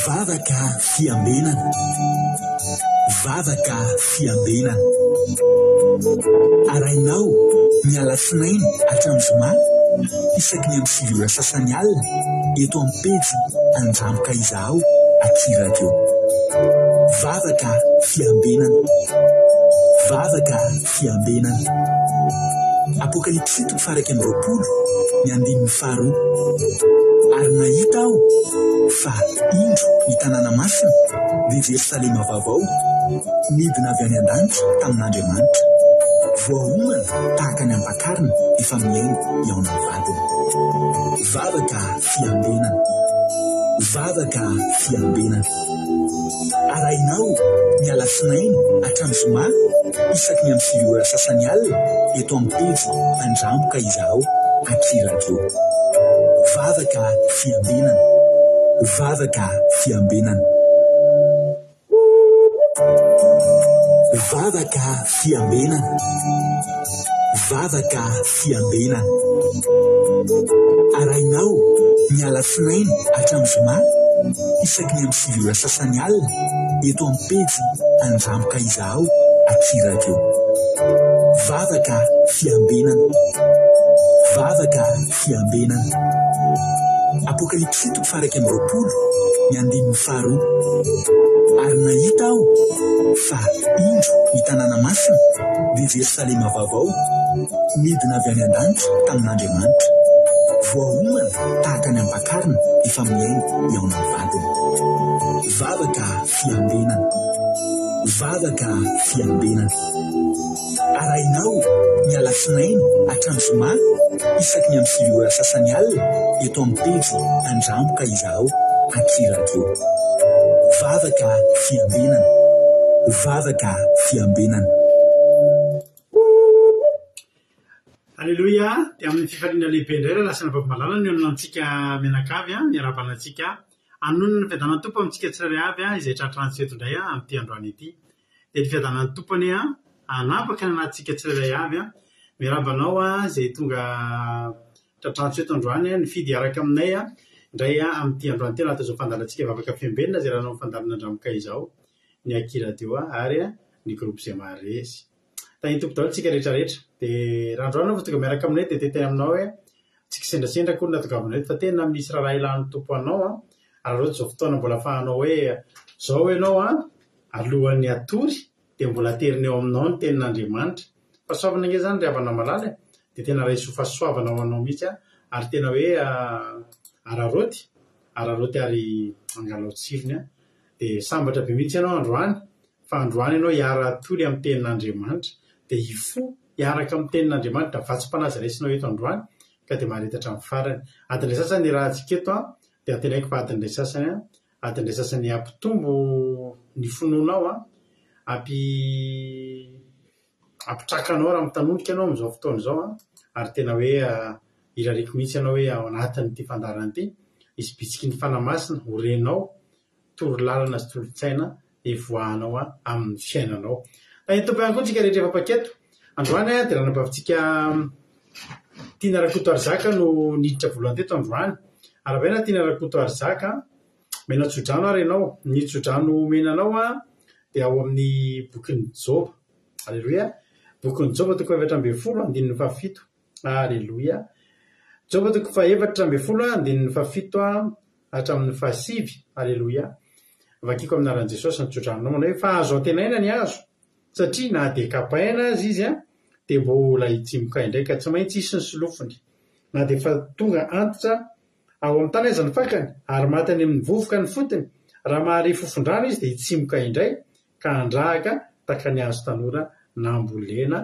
Vavaka fiambenana. Vavaka fiambenana. Arainao miala sinainy hatramin'ny zoma isaky ny amin'ny 7 ora sasany alina eto amin'ny pejy Andramoka Izaho aty radio. Vavaka fiambenana. Vavaka fiambenana. Apokalipsy 1:20 ny 5:2. Ary nahita aho fa indro ny tanàna masina ny Jerosalema vaovao midina avy any an-danitra tamin'Andriamanitra, voahomana tahaka ny ampakarina efa miaingo eo amin'ny vadiny. Vavaka fiambenana. Vavaka fiambenana. Arainao miala sinainy hatramin'ny zoma isaky ny amin'ny 7 ora sasany alina eto amin'ny pejy Andramoka Izaho aty radio. Vavaka fiambenana. Vavaka fiambenana. Vavaka fiambenana. Vavaka fiambenana. Arainao miala sinainy hatramin'ny zoma isaky ny amin'ny 7 ora sasany alina eto amin'ny pejy Andramoka Izaho aty radio. Vavaka fiambenana. Vavaka fiambenana. Apokalipsy 1:20 ny 5:2. Ary nahita aho fa indro ny tanàna masina ny Jerosalema vaovao midina avy any an-danitra tamin'Andriamanitra, voahomana tahaka ny ampakarina efa miaingo eo amin'ny vadiny. Vavaka fiambenana. Vavaka fiambenana. Arainao miala sinainy hatramin'ny zoma isaky ny amin'ny 7 ora sasany alina eto amin'ny pejy Andramoka Izaho aty radio. Vavaka fiambenana. Vavaka fiambenana. Alleluia. Dia amin'ny fifaliana lehibe indray raha lasana vavimalala ny anonantsika menakavy miarabanantsika anonona ny fiadanan'ny tompo amintsika tsirairay avy izay tratrano seto indray amin'ity androany ity. Dia ny fiadanan'ny tompony anapaka ny anatsika tsirairay avy miarabanao izay tonga tratrano seto androany ny fidy araka aminay indray amin'ity androany ty anaty izao fandalantsika vavaka fiambenana izay raha nao fandalarana Andramoka Izaho ny Aky radio ary ny groupe izay maharesy. Tany tompo daholo tsika rehetrarehetra. Dia raha androany fa tonga miaraka aminay dia tetay aminao hoe tsika sendrasendra koa natongavana fa tena misy raha ilan'ny tompo anao ary roa zao fotoana mbola afahanao hoe zao ianao alohan'ny atory dia mbola terineo aminao ny tenin'Andriamanitra. Fahasoavana nge zany ry havana malala dia tena raha iso fahasoavana ho anao mihitsy ary tena hoe araroty ary angalao tsirony dia sambatra be mihitsy ianao androany fa androany ianao hiara atory amin'ny tenin'Andriamanitra dia ifo hiaraka amin'ny tenin'Andriamanitra vatsim-panazy raisinao eto androany ka dia maharetatra amin'ny farany. Adin'ilay sasany raha antsika eto dia atenaiko fa adin'ilay sasany ampitombo ny finoanao ampitrakanao raha mitanonika ianao amin'izao fotoana izao ary tena hoe irariko mihitsy ianao hoe ao anatin'ity fandarana ity isy bitsiky ny fanamasina horenao torolalana sy tolotsaina ivoahanao amin'ny fiainanao. Tany tompo ihany koa tsika rehetra efa paketo androany dia raha nampavitsika Tiana Rakoto Arizaka no niditra voalohany teto androany. Aravaina Tiana Rakoto Arizaka mena tsodrano ary ianao ny tsodrano menanao dia ao amin'ny bokin'ny Joba. Alleluia. Bokin'ny Joba 2:7. Alleluia. Joba 2:7 hatramin'ny 7. Alleluia. Vakiko amin'ny anaran'i Jesosy ny tsodranonao manao hoe fa azo antenaina ny azo satria na dia kapaina azy izy dia mbola hitsimoka indray ka tsy maintsy hisy ny solofony na dia fa tonga antitra ao amin'ny tany aiza ny fakany ary matany amin'ny vovoka ny fotony raha mahare fofondrano izy dia hitsimoka indray ka andrahaka taka ny azo tanora nambolena.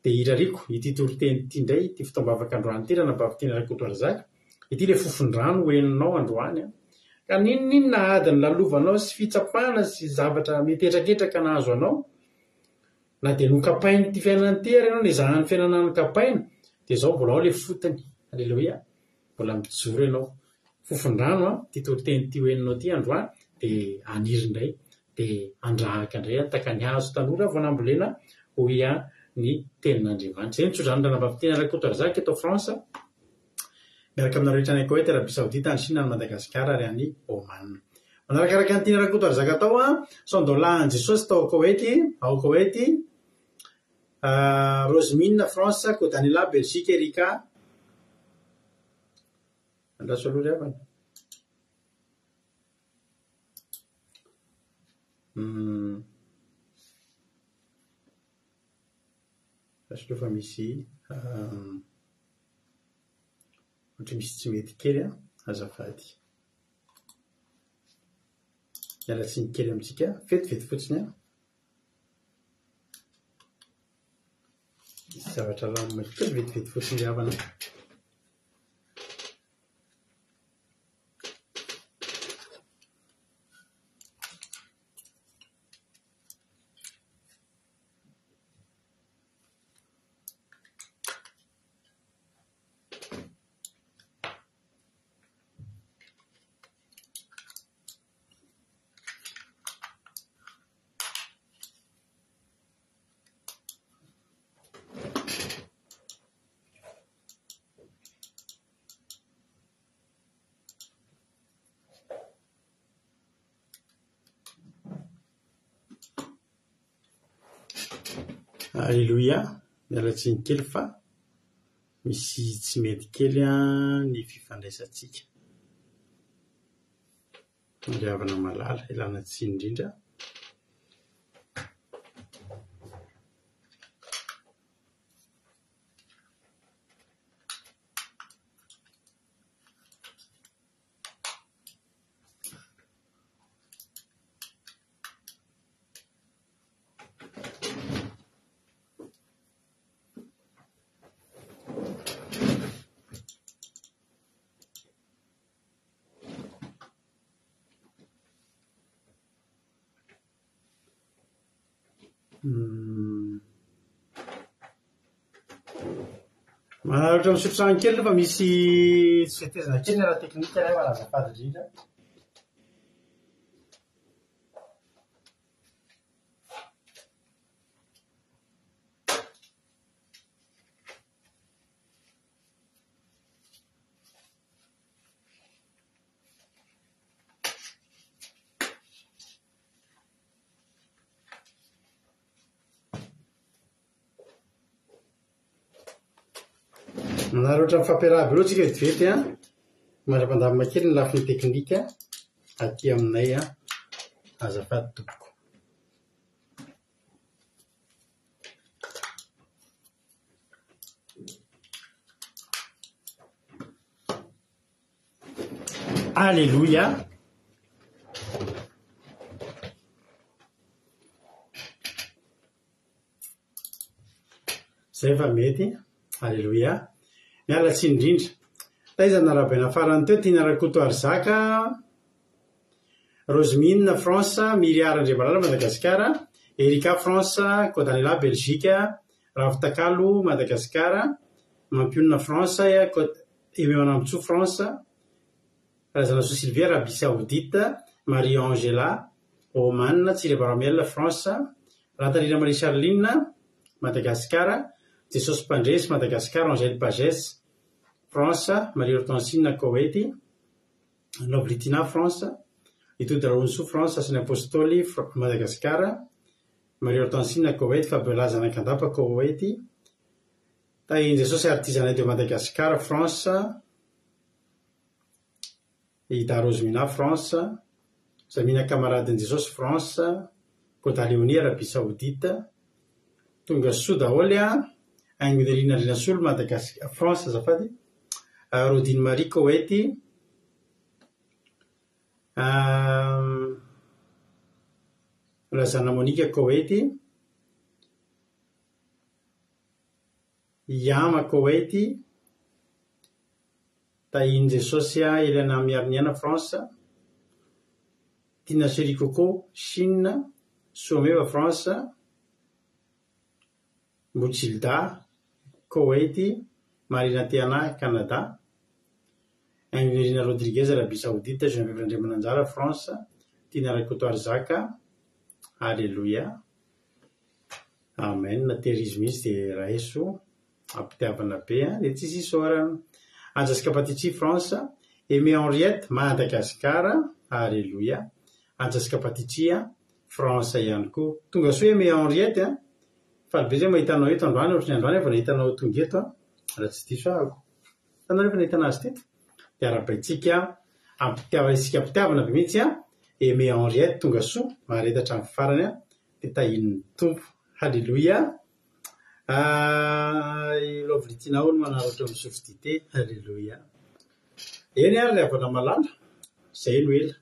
Dia irariko ity toriteny ity indray ity fotoam-bavaka androany ity raha nabavy Tiana Rakoto Arizaka ity ilay fofondrano hoeninao androany ka ninona adiny lalovanao sy fitsapana sy zavatra mitetraketraka nahazo anao na dia nokapainy ty fiainana ty ary ianao nizahan'ny fiainana nokapaina dia izao mbola ao ilay fotony. Alleluia. Mbola mijoro ianao fofondrano ty toriteny ty hoeninao ty androany dia aniry indray dia andrahaka indray taka ny hazo tanora vao nambolena ho ny tenin'Andriamanitra. Izay nitsodrano nabavy Tiana Rakoto Arizaka eto France miaraka aminareo rehetra anay Koweït, Arabia Saodita, any Chine, any Madagasikara ary any Oman. manarakaraka ny tiana rakotoary zaka tao Sondolan Jesosy tao Koweity Rosemine France Kodanila Belgique Erika andraso aloha ry havana aso fa misy ohatra misy tsy mety kely azafady mialatsiny kely amitsika vetivety fotsiny misy zavatra lamina kely vetivety fotsiny ry havana Alléluia, mialatsiny kely fa misy tsy mety kely ny fifandraisantsika. Ry havana malala, ilana tsiny indrindra. Ohatra misotro kely fa misy tsy fetezana kely ny ara teknika ilay azafady indrindra. Manary ohatra mifampiaraha be loatsika vetivety mandra-pandamina kely ny lafiny teknika aty aminay azafady tompoko. Alléluia. Zay efa mety. Alléluia. Miala tsiny indrindra. Taiza narabaina farany teo tiana rakotoary zaka Rosemine France Miriara Andriamalala Madagasikara, Erika France Kodanila Belgique, Ravitakalo Madagasikara, Mampionina France Emeonambotso France, Razana So Sylvia Arabie Saoudite, Marie Angela Oman, Tsire Baramel France, Ratarina Marie Charline Madagasikara, Jesosy Pandresy Madagasikara, Angèle Pagès France, Marie Hortensine Koweity, Noblitina France, Itody Raonso France, Asany Apostoli Madagasikara, Marie Hortensine Koweity, Fabiola Zanakandapa Koweity, Tahin Jesosy Artisanat de Madagasikara France, Ida Rosemina France, Zamina Camarade Jesosy France, Kota Léonie Arabie Saoudite, tonga soa daholo Aingudelina Linasolo Madagasikara France azafady, Rodine Marie Koweity, Lazana Monique Koweity, Yama Koweity, Tahin Jesosy Elena Miarniana France, Tina Serikoko Chine, Someva France, Mutsilda Koweity, Marina Tiana Canada, Angelina Rodriguez Arabie Saoudite, Geneviève Andriamananjara France, Tina Rakotoary Zaka. Alléluia. Amen. Naterizy mihitsy dia raha eso ampitiavana be dia tsisy isaorana. Anjasika Patitsi France, Aimé Henriette Madagasikara, alléluia. Anjasika Patitsia, France ihany koa. Tonga soa Aimé Henriette fa be zay mahitanao eto androany ohatrany androany fa nahitanao tonga eto raha tsy diso ahako. Tanao rehefa nahitana azy teto. Dia arapaitsika isika mpitiavana be mihitsy Aimé Henriette tonga soa maharetatra amin'ny farany dia tahin'ny tompo. Alléluia. Lovritinao no manaratra amin'ny source dité. Alléluia. Eny ary ilay avana malala izay no ela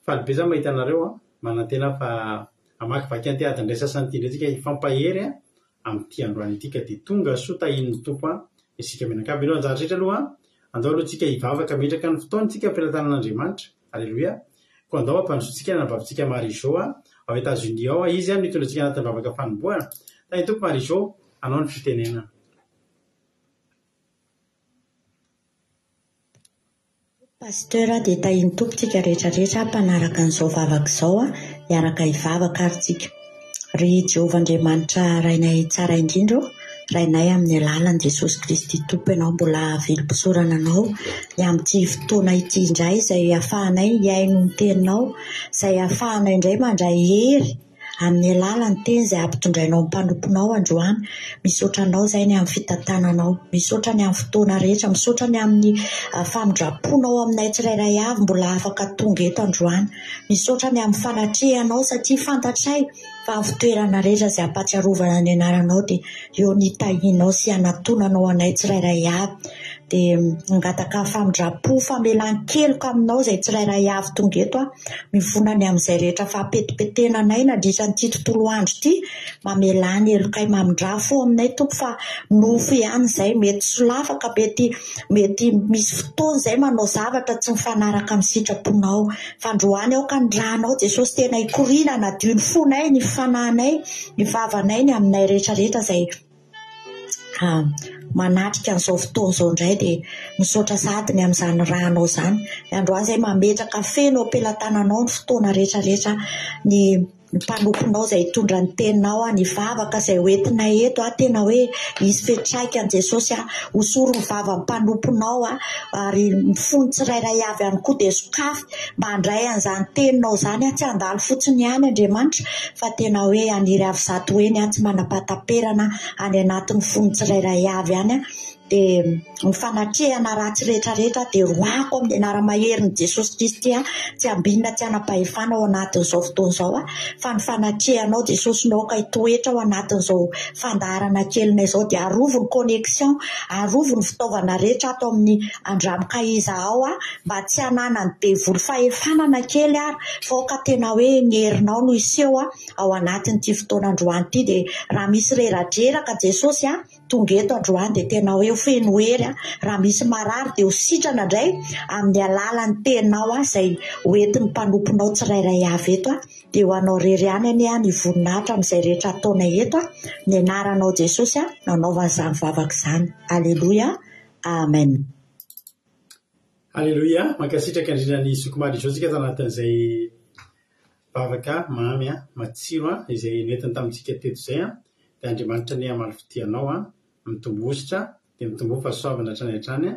faly be zany mahita anareo manantena fa amakivaky anty adiny ray sasany ity ndraitsika hifampahery amin'ity androany ity ka dia tonga soa tahin'ny tompo isika menakavy. Ianao anjara rehetra aloha andao aloha tsika hivavaka metraka ny fotoantsika ampilatanan'Andriamanitra. Alléluia. Koa andao ampandrosotsika nabavitsika Marie-Jo ao États-Unis ao izy mitondratsika anatin'ny vavaka fanomboana. Tahin'ny tompo Marie-Jo, anao ny fitenenana. Pasteur dia tahin'ny tompontsika rehetrarehetra mpanaraka an'izao vavaka izao hiaraka hivavaka ary tsika. Ry Jehovah Andriamanitra rainay tsara indrindra, rainay amin'ny alalan'i Jesosy Kristy tompo ianao mbola vilom-pisorana anao amin'ity fotoana ity indray izay ahafahanay hiaino ny teninao, izay ahafahanay indray mandray hery amin'ny alalan'ny teny izay ampitondrainao ny mpanomponao androany. Misaotra anao izay ny amin'ny fitantananao, misaotra ny amin'ny fotoana rehetra, misaotra ny amin'ny famindraponao aminay tsirairay avy mbola afaka tonga eto androany. Misaotra ny amin'ny fanatrehanao satria fantatray fa amin'ny fitoerana rehetra izay ampatsiarovana ny anaranao dia eo ny tahinao sy anatonanao anay tsirairay avy. Dia angataka famindrapo famelan-keloka aminao izay tsirairay avy tonga eto mivona ny amin'izay rehetra fampetipetena anay nandritra n'ity tontolo andro ity, mamelany elokay mamindrafo aminay tompo fa nofo ihany izay mety solafaka, mety misy fotoana izay manao zavatra tsy mifanaraka amin'ny sitraponao. Fandroany ao ka ny ranao Jesosy tena hikorina nadio ny fonay, ny fanahinay, ny vavanay, ny aminay rehetrarehetra izay manatrika an'izao fotoana izao indray dia misaotra sady ny amin'izany ranao izany. Ny androany izay mametraka feno ampelantananao ny fotoana rehetrarehetra, ny mpanomponao izay hitondra ny teninao, ny vavaka izay hoentinay eto tena hoe hisy fetraika an' Jesosy hosoro ny vavan'ny mpanomponao ary ny fony tsirairay avy ihany koa dia sokafy mba handray an'izany teninao izany tsy handalo fotsiny ihany Andriamanitra fa tena hoe haniry avy zato eny tsy manapataperana any anatin'ny fony tsirairay avy ihany dia ny fanatrehana ratsy rehetrarehetra dia roako amin'ny anara-maherin'i Jesosy Kristy tsy ambinina tsy hanapahefana ao anatin'izao fotoana izao fa ny fanatrehanao Jesosy naoka hitoetra ao anatin'izao fandaharana kelinay izao dia arovo ny connexion, arovo ny fitaovana rehetra ato amin'ny andramoka iza ao mba tsy hananany devoly fahefanana kely ary fa tena hoe ny herinao no iseho ao anatin'ity fotoana androany ity. Dia raha misy reradreraka Jesosy tonga eto androany dia tena hoe feno hery raha misy marary dia ho sitrana indray amin'ny alalan'ny teninao izay hoentin'ny mpanomponao tsirairay avy eto dia ho anao rery ihany ny voninahitra amin'izay rehetra ataonay eto ny anaranao Jesosy nanaovana izany vavaka izany. Alléluia. Amen. Alléluia. Mankasitraka indrindra ny Soko Marie-Jo tsika tanatin'izay vavaka mamy matsiro izay nentiny tamintsika teto izay dia Andriamanitra ny hamalofitianao mitombositra dia mitombo fahasoavana hatrany hatrany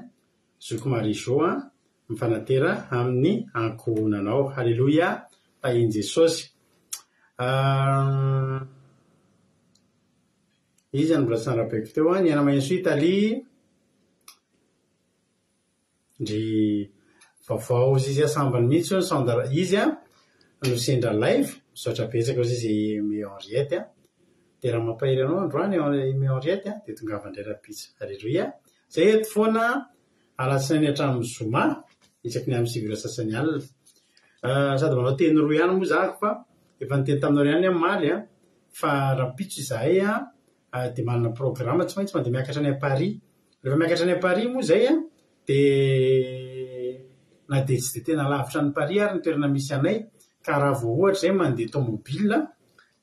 Soko Marie-Jo mifanatera amin'ny ankohonanao. Alléluia. Tahin'i Jesosy. Izy mbola tsy narabaiko teo ny ana-maintso Italia ndry vaovao izy sambany mihitsy izy no sendra live misaotra betsaka izy Aimé Henriette dia raha mampahery anao androany Aimé Henriette dia tonga avandray rapitsa. Alléluia. Zay eto foana alatsinainy hatramin'ny zoma isaky ny amin'ny sivy sasany alina sady manao teny roa ihany moa zahako fa efa niteny taminao ihany maly fa rapitso izahay dia manana programme tsy maintsy mandeha miakatra any Paris. Rehefa miakatra any Paris moa zay dia na dia tsy dia tena lavitra ny Paris ary ny toerana misy anay ka raha vao ohatra zay mandeha tomobile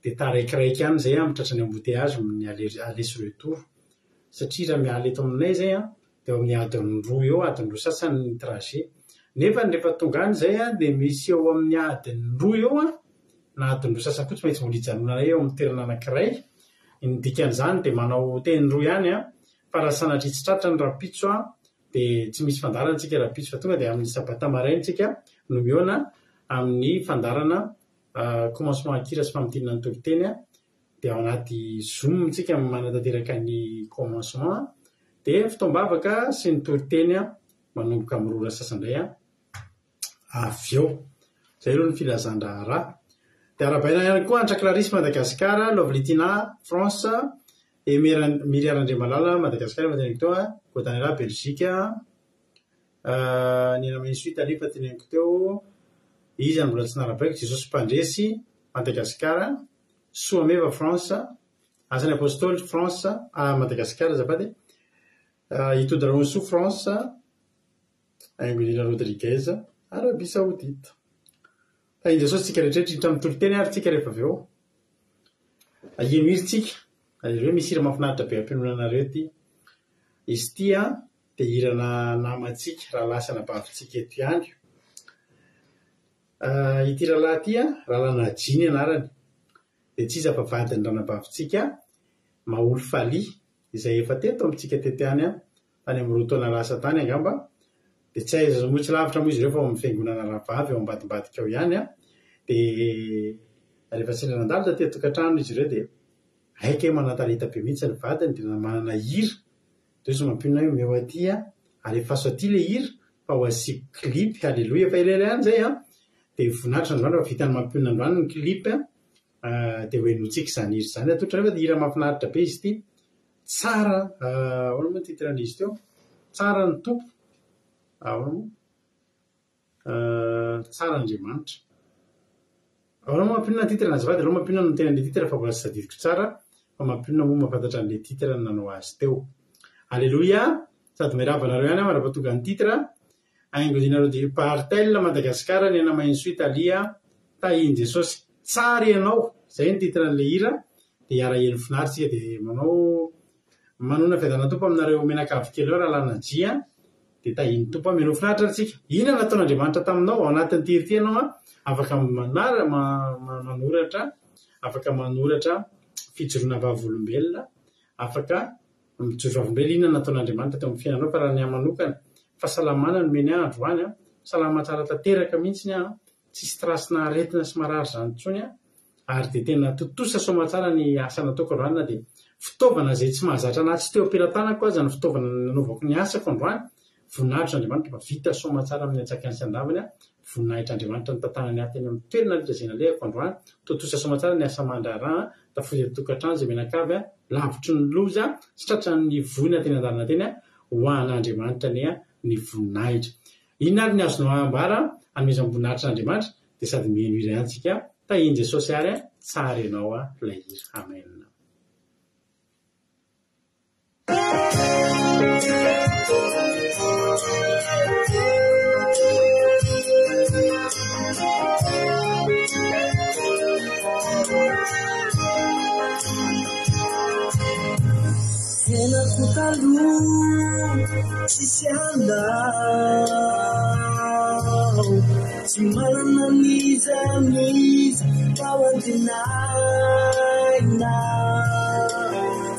dia taraikiraiky ihany zay mitratrany embouteillage ny aller sur retour satria raha miala eto aminay zay dia amin'ny adiny roa eo, adiny roa sasany ny trajet. Nefa rehefa tonga any zay dia misy eo amin'ny adiny roa eo na adiny roa sasany koa tsy maintsy mbola hijanonanay eo amin'ny toerana anankiray. Ny dikan'izany dia manao teny roa ihany fa raha sanatria tsy tratra ny rapitso dia tsy misy fandarantsika raha piso fa tonga dia amin'ny sabata maraintsika no miona amin'ny fandarana commencement kira sy famidinana ny toloteny dia ao anaty zoom tsika manatanteraka ny commencement dia fitoam-bavaka sy ny toloteny manomboka mirora sasandray avy eo zay aloha ny filazan-draharaha dia arabaina ihany koa Antraklarisy Madagasikara Lovletina France et Miriarandriamalala Madagasikara fateneniko teo Gotanera Belgique ny Mainso Italie fateneniko teo izy any mbola tsy narabaiko Jesosy Mpandresy Madagasikara Soameva France Asany Apôstôly France Madagasikara azafady Itody Raoso France Angelina Rodriguez Arabie Saoudite iny Jesosy tsika rehetrarehetra hiditra amin'ny toloteny ary tsika rehefa avy eo ino izy tsika hoe misy hira mahafinaritra be ampianonanareo ty izy ty dia hirana namatsika raha lasana bavintsika eto ihany ity rahalahy ty rahalahy Najiny anarany dia tsy izy avavadiny ranabavintsika Maolo Faly izay efa teto amintsika teto ihany tany amin'ny roa taona lasa tany angamba dia tsy aiza moa tsy lavitra moa izy ireo fa amin'ny fiangonana rahavavy eo ambadimbadika eo ihany dia rehefa sendra nandalo teto tokantrano izy ireo dia aika manatalenta be mihitsy ny vadiny dia manana hira dia izy mampinona hoe meo aty ary efa aso aty le hira fa ho asiko klipy halleloia fa ilay ihany zay dia voninahitra androany fa vitany mampinona androany ny klipy dia hoe notsika izany hira izany atotra rehefa dia hira mahafinaritra be izy ity tsara ahoana moa titran'izy teo tsara ny tompo ahoana moa tsara Andriamanitra ahoana moa mampinona ny titre nazavady aloha mampinona no tenan'ilay titre fa mbola tsy tadidiko tsara fa mampinona moa mahafantatra an'ilay titre ny nanao azy teo alleloia sady miarabanareo ihany marapatonga ny titre aingodinareo dia Partel Madagasikara ny Mainso Italia tahiny Jesosy tsara ianao zay ny titre n'ilay hira dia hiara-heny finaritsika dia manona fiadana tompo aminareo menakavy kely eo raha lanajia dia tahiny tompo meno finaritra atsika ina nataon'Andriamanitra taminao ao anatin'ny tirity ianao afaka manoratra fijoroana vavolombelona afaka mijoro vavolombelona ina nataon'Andriamanitra teo amin'ny fiainanao fa raha ny manokana fahasalamana no meny andro any salama tsara tanteraka mihitsy tsy strasina aretina sy marary zany intsony ary dia tena totosa somatsara ny asa nataoko androany dia fitaovana zay tsy mahazatra anahy tsy teo ampelantanako aza ny fitaovana nanaovako ny asako androany voninahitra Andriamanitra mba vita somatsara amin'ny atsakany sy andavany voninahitra Andriamanitra ny tantanany ateny amin'ny toerana litrazena lehako androany totosa somatsara ny asa mandraraha tafody tokantrano zay menakavy lavitry ny loza sy tratran'ny voina teny andalana teny ho an'Andriamanitra ny voninahitra iny ary ny azonao ambara anomezam-boninahitra n'Andriamanitra dia sady miheno hira ihany tahiny Jesosy ary tsara ianao ilay hira amen Fiainako taloha tsisy andao tsy manana mizamiza tao an-tenaina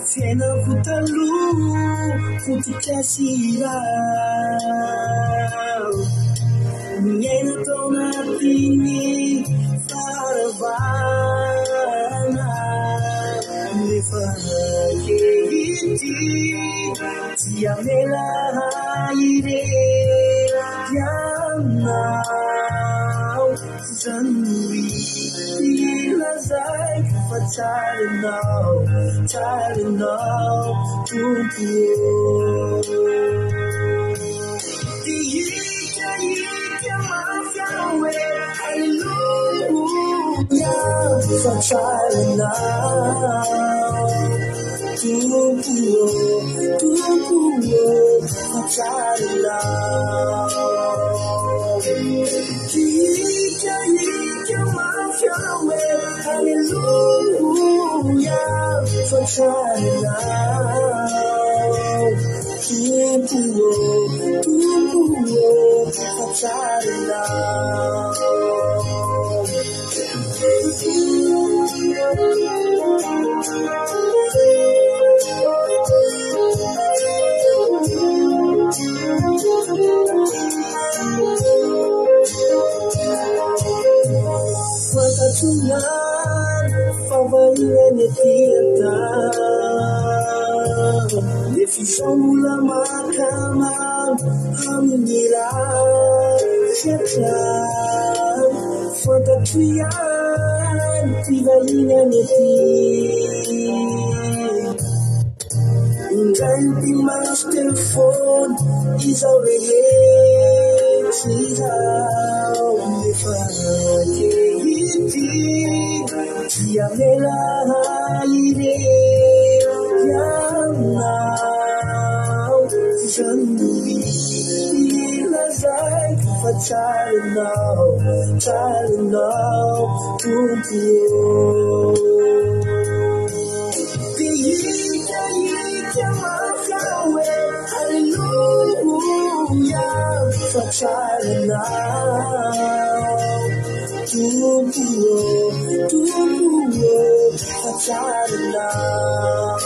fiainako taloha foto-piasirao miaina tao anatiny faravana nefa dia melahire yanao zanui ilazai fa tarinao tumpu diika mafiawe hallelujah fa tarinao Tumpu, Fatala. Ika mafiawe, hallelujah, Fatala. Tumpu, Fatala. Tulan pavaingan etiata Nefisomula makaman Hamira Syaklan Fantatuyan Pavaingan eti Ganti mas telefon Isaw reyek Isaw Nefagiti Yamela ire Yamau Janui Ilazai Talinau Tumpio Ika Maflawe Hallelujah Talinau Tumpio Talinau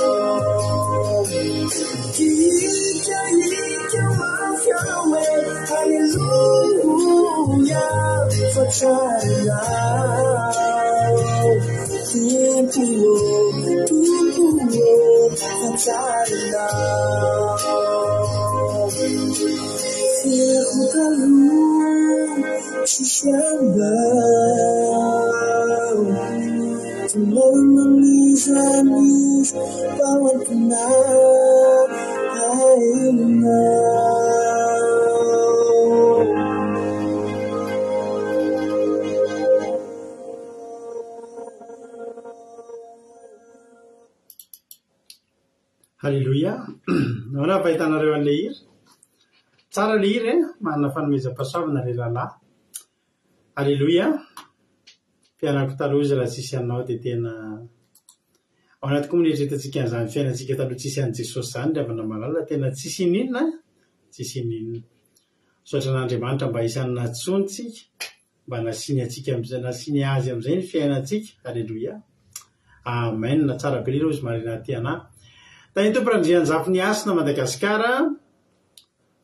Ika Maflawe Hallelujah Talinau Tumpio Talinau Aku tahu Sisiambau Tulang menangis Bawa kenal Halleluja. Naona fahitanareo an'ilay hira. Tsara ilay hira manana fanomezam-pahasoavana ilay lalahy. Halleluja. Fianako taloha izy raha tsisy anao dia tena ao anaty koa mieritrretantsika an'izany fiainantsika taloha tsisy an' Jesosy izany ravana malala tena tsisy ininona tsisy ininona. Sotra an'Andriamanitra mba isan'ny natsontsika mba nasiny azy amin'izay ny fiainantsika. Halleluja. Amen. Tsara be ilay izy marina ty anahy. Tahiny tompo randrian'ny zafiny asina Madagasikara.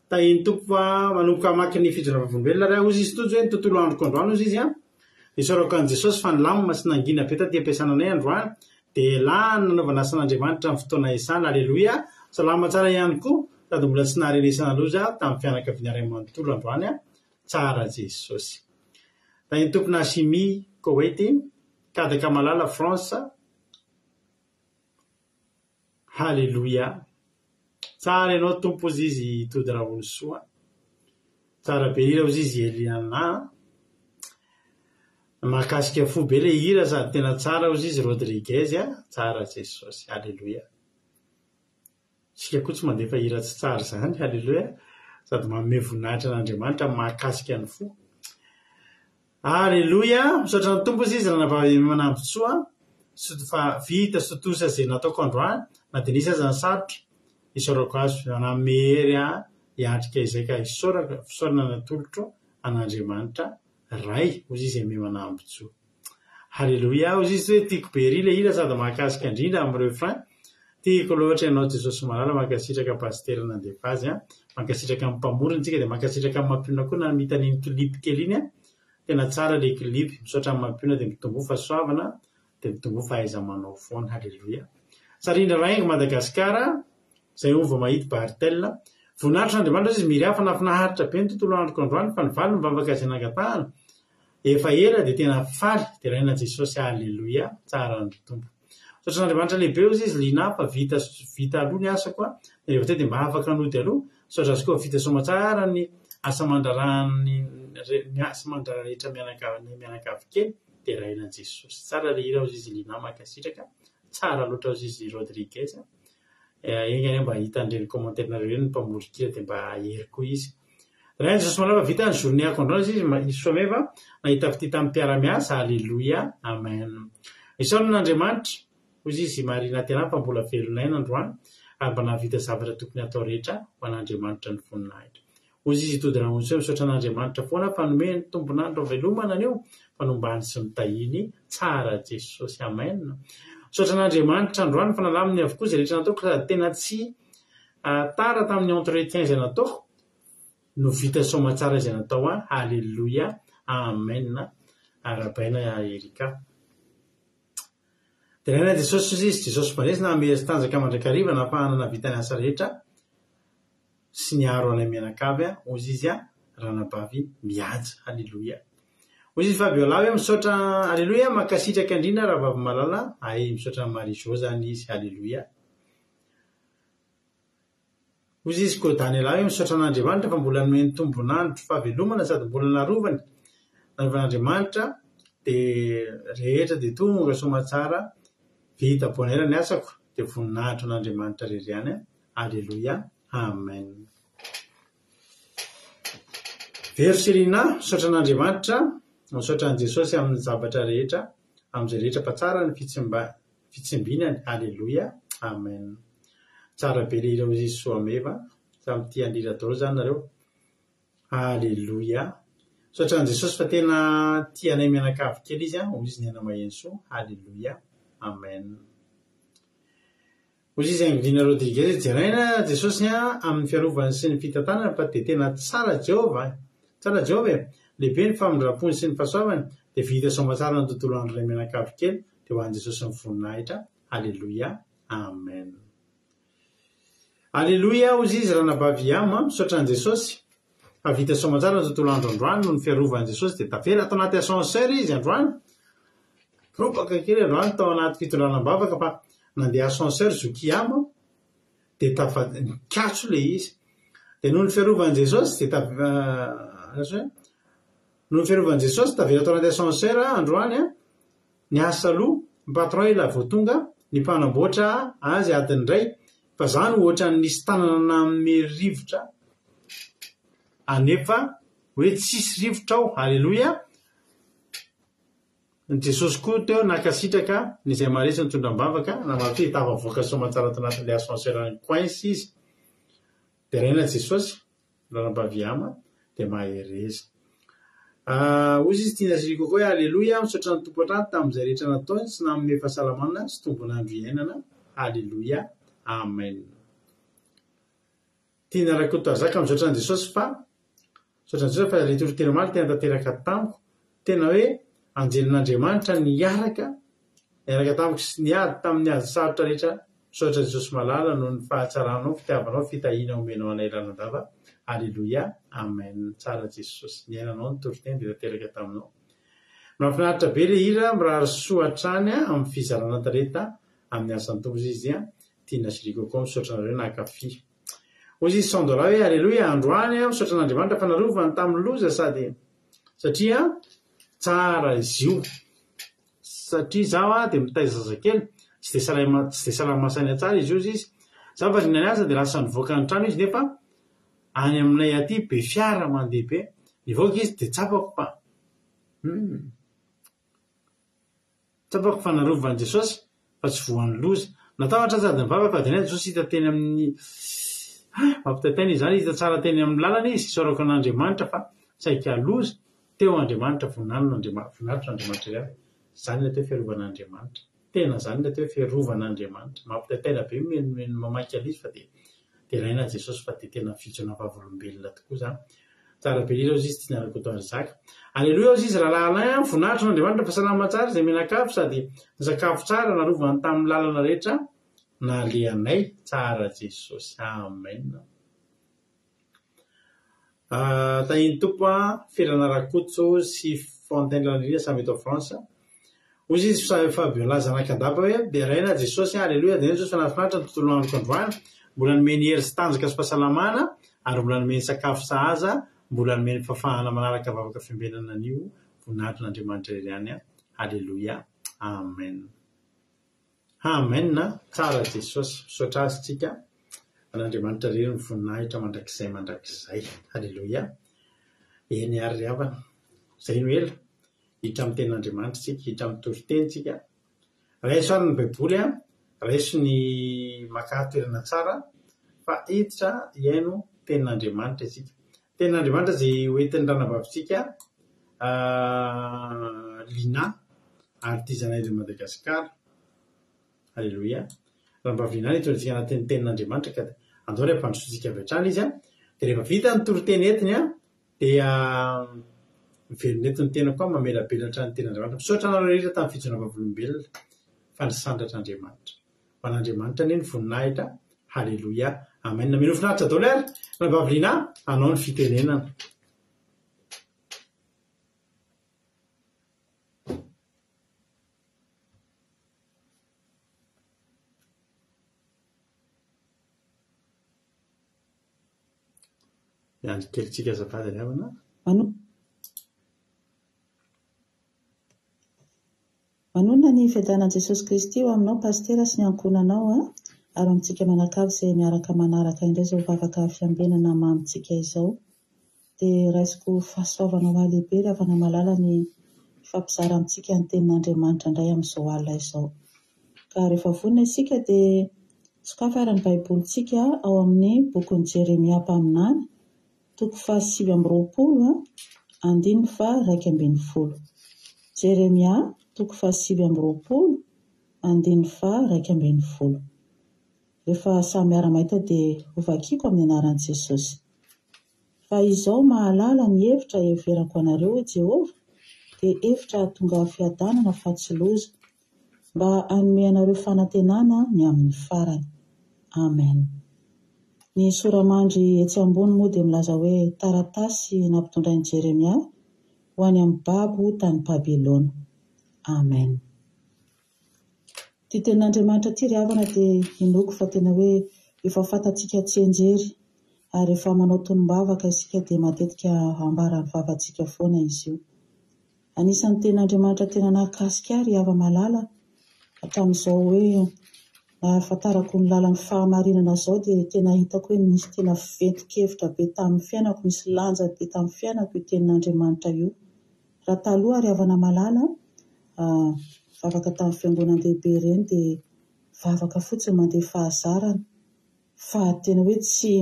Tahiny tompo fa manomboka mamaky ny fijona vavolombelona raha ozy izy tojo hoe ny tontolo androko androany ozy izy a. Isaorako an' Jesosy fa nilamina sy nangina be taty ampiasana anay androany dia lany nanaovana asan'Andriamanitra amin'ny fotoana isana. Halleluja. Salama tsara ihany koa sady mbola tsy naharenesana loza tamin'ny fianakaviana iray manontolo androany a. Tsara Jesosy. Tahiny tompo Nasimi Koweity, Kadaka Malala France. Halleluja. Tsara ianao tompo ozy izy tody rahony soa. Tsara be hira ozy izy Eliana. Mahakasika fo be le hira sady tena tsara ozy izy Rodriguez a. Tsara Jesosy. Halleluja. Sika koa tsy mandefa hira tsy tsara zany. Halleluja. Sady manome voninahitra an'Andriamanitra mahakasika ny fo. Halleluja. Misaotra ny tompo ozy izy raha manamby soa. Fa vita sotosa izay nataoko androany na dia nisy aza ny sarotra. Isaorako azy namery hiatrika izay ka fisaorana natolotro an'Andriamanitra ray ozy izy ame manambotsoa. Halleluja. Ozy izy hoe tiako be ry le hira sady mahakasika indrindra amin'ny refrain. Tiako loatra ianao Jesosy malala mankasitraka pasitera nandefa azy mankasitraka amin'ny mpamorona tsika dia mankasitraka amin'ny mampiona koa na mitan'iny klipy kely iny tena tsara le klipy. Misaotra amin'ny mampiona dia mitombo fahasoavana dia mitombo fahaiza-manao foana. Halleluja. Sarindra raingo Madagasikara izay ova mahity Bartel. Voninahitra n'Andriamanitra izy miry hafa nafinaritra be ny tontolo androko androany fa ny valo ny mivavaka azy nangatahana. Efa ela dia tena faly dia raina Jesosy. Halleluja. Tsara ny tompo. Sotra n'Andriamanitra lehibe ozy izy lina fa vita aloha ny asa koa. Rehefa teo dia mba afaka nody aloha. Sotra azy koa vita soma tsara ny asa mandrarana rehetra mianakavy kely dia raina Jesosy. Tsara le hira ozy izy lina makasitraka. Tsara loatra ozy izy Rodriguez. Engany mba hitandreny commentaire-nareo eny ny mpamorikira dia mba hery koa izy. Raina Jesosy malala vita ny journée-ako androany izy someva nahita fity tamin'ny mpiara-miasa. Halleluja. Amen. Isaorana n'Andriamanitra ozy izy marina tena fa mbola velonay nandroany ary mba nahavita zavatra tokony atao rehetra ho an'Andriamanitra ny voninahitra. Ozy izy tody rahony soa misaotra an'Andriamanitra foana fa nomeny ny tombonandro velomana anio fanombany sy mitahiny. Tsara Jesosy. Amen. Misaotra an'Andriamanitra androany fa nalaminy avokoa izay rehetra nataoko sady tena tsy tara tamin'ny entretien izay nataoko no vita soma tsara izay natao. Halleluja. Amen. arabaina erika tena Jesosy izy Jesosy manesina amery tanjaka mandrakariva na fahanana vitany asa rehetra sy niaro anay mianakavy ozy izy ranabavy mihaja halleloia ozy izy faby ola hoe misaotra halleloia makasitraka andrina raha vavy malala ay misaotra Marie-Jo zany izy halleloia ozy izy koa dany ala hoe misaotra an'Andriamanitra fa mbola nomeny tombonandro fahavelomana sady mbola narovany nanaovan'Andriamanitra dia rehetra dia tonga somatsara vita bonera ny asako dia voninahitra an'Andriamanitra rery halleloia amen verserina misaotra an'Andriamanitra misaotra an' Jesosy amin'ny zavatra rehetra amin'izay rehetra fa tsara ny fitsimbinany halleloia amen tsara be le ireo izy soameva samy tia andrira daholo zany nareo halleloia misaotra an' Jesosy fa tena tianay mianakavy kely izy izy ny ana maheno soa halleloia amen ozy izy Anglina Rodriguez jeraina Jesosy amin'ny fiarovany sy ny fitantanana fa dia tena tsara Jehova lehibe ny famindram-pony sy ny fahasoavany dia vita somatsara ny tontolo andronay mianakavy kely dia ho an'i Jesosy ny voninahitra halleloia amen halleloia ozy izy ranabavy ama misaotra an' Jesosy fa vita somatsara ny tontolo andro androany no ny fiarovany Jesosy dia tavela atao anaty ascenseur izy androany robaka kely androany tao anaty fitondranam-bavaka fa nandeha ascenseur zoky ama dia nikatso le izy dia noho ny fiarovany Jesosy dia noho ny fiarovany Jesosy tavela atao anaty ascenseur androany ny asa aloha ny patron ila vao tonga ny mpanamboatra azy adiny iray fa zany ohatra nisy tanana amin'ny rivotra anefa hoe tsisy rivotra ao halleloia Jesosy koa teo nakasitraka nyzay maresy ny tondram-bavaka na mafy tavavoaka somatsara tao anatin'ilay ascenseur ny coince izy dia raina Jesosy ranabavy ama dia mahereza ozy izy tiana ziriko koa hoe halleloia misaotra ny tompo atrany tamin'izay rehetra nataony sy nanome fahasalamana sy tombonandro iainana halleloia amen tiana rakoto azaka misaotra an' Jesosy fa misaotra an' Jesosy fa le toro-tena maly tena tanteraka tamiko tena hoe anjelin'Andriamanitra niaraka tamiko sy niady tamin'ny ady sarotra rehetra misaotra Jesosy malala noho ny fahatsaranao fitiavanao fitahiana omenao anay lalandava halleloia amen tsara Jesosy niainanao ny toro-tena dia tanteraka taminao mahafinaritra be le hira mirary soatrany amin'ny fizarana talenta amin'ny asan'ny tompo izy tiana siriko koa misaotra nareo nankafy ozy izy $100 hoe halleloia androany misaotra an'Andriamanitra fa narovany tamin'ny loza sady satria tsara izy io satria zaho dia mitaiza zazakely tsy dia salamasaina tsara izy io izy zaho fa rinany aza dia lasa nivoaka ny trano izy nefa any aminay aty be fiara mandeha be nivoaka izy dia tsapako fa narovany Jesosy fa tsy voan'ny loza natahotra sady nivavaka fa dia Jesosy hita teny amin'ny mampitaitaina izy zany hita tsara teny amin'ny lalana izy sorako an'Andriamanitra fa saika loza teo Andriamanitra voninahitro Andriamanitra iray zany ilay teo fiarovan'Andriamanitra tena zany ilay teo fiarovan'Andriamanitra mampitaitaina be meno mamaky alizy fa dia raina Jesosy fa dia tena fijona vavolombelona tokoa zany tsara be ireo izy tia narako tao zaka halleloia ozy izy rahalalay voninahitro n'Andriamanitra fa salama tsara izay menakafo sady zakafo tsara narovany tamin'ny lalana rehetra na leanay tsara Jesosy amen tahiny tompo ferana rakotso sy fontaine lanirina samy eto France ozy izy Fabiola zanakandapa hoe dia raina Jesosy halleloia dia Jesosy fa nafinaritra ny tontolo androko androany mbola nomeny hery sy tanjaka sy fahasalamana ary mbola nomeny sakafo sahaza mbola nomeny fafahana manaraka vavaka fiombenana an'io voninahitro n'Andriamanitra iray ihany halleloia amen amen tsara Jesosy misaotra azy tsika an'Andriamanitra rery ny voninahitra mandrakizay halleloia eny ary havana zay no ela hiditra amin'ny tenin'Andriamanitra tsika hiditra amin'ny toriteny tsika raiso ary ny baiboly raiso ny makahatoerana tsara fa hiditra iaino tenin'Andriamanitra isika tenin'Andriamanitra zay hoentin'ny ranabavitsika Lina artisanay de Madagasikara halleloia ranabavy-Lina hitondratsika anatin'ny tenin'Andriamanitra ka andao ray ampandrosotsika avy hatrany izy dia rehefa vita ny toriteny entiny dia mivelonety ny tena koa mamelabelatra ny ten'Andriamanitra misaotra anareo rehetra tamin'ny fijona vavolombelona fa ny sandratr'Andriamanitra ho an'Andriamanitra ny voninahitra haleloia amen. Nameno finaritra daholo ary raha baviliana anao ny fitenenana. Andro kelitsika azafady any havana. Manona ny fiadanan'i Jesosy Kristy ho aminao pastera sy ny ankonanao ary amintsika manakavy izay miaraka manaraka indray izao vavaka fiambenana mamintsika izao. Dia raisiko fahasoavana ho lehibe ry havana malala ny fampizara amintsika ny tenin'Andriamanitra indray amin'izao alina izao. Ka rehefa vonona isika dia sokafa ara ny baibolintsika ao amin'ny bokin'i Jeremia mpaminany toko 7:20 andiny fa 1:20. Jeremia toko 7:20 andiny fa 1:20. Rehefa samy miara-mahita dia hovakiako amin'ny anaran'i Jesosy. Fa izao mahalala ny hevitra heverako anareo Jehova dia hevitra tonga fiadanana fa tsy loza mba hanome anareo fanantenana ny amin'ny farany. Amen. Ny soramandry etsy ambony moa dia milaza hoe taratasy nampitondrain'i Jeremia ho any amin'ny babo tany Babilôna. Amen. Ty tenin'Andriamanitra ty ry havana dia inoko fa tena hoe efa fantatsika tsy enjery ary efa manao tonom-bavaka isika dia matetika ambara ny vavantsika foana izy io. Anisan'ny tenin'Andriamanitra tena nakasika ry hava malala hatramin'izao hoe ahafantarako ny lalan'ny fahamarinana izao dia tena hitako hoe misy tena fiventikevitra be tamin'ny fiainako, misy lanja be tamin'ny fiainako io tenin'Andriamanitra io. Raha taloha ry havana malala vavaka tamin'ny fiangonan-dehibe ireny dia vavaka fotsiny mandeha fahazarana fa tena hoe tsy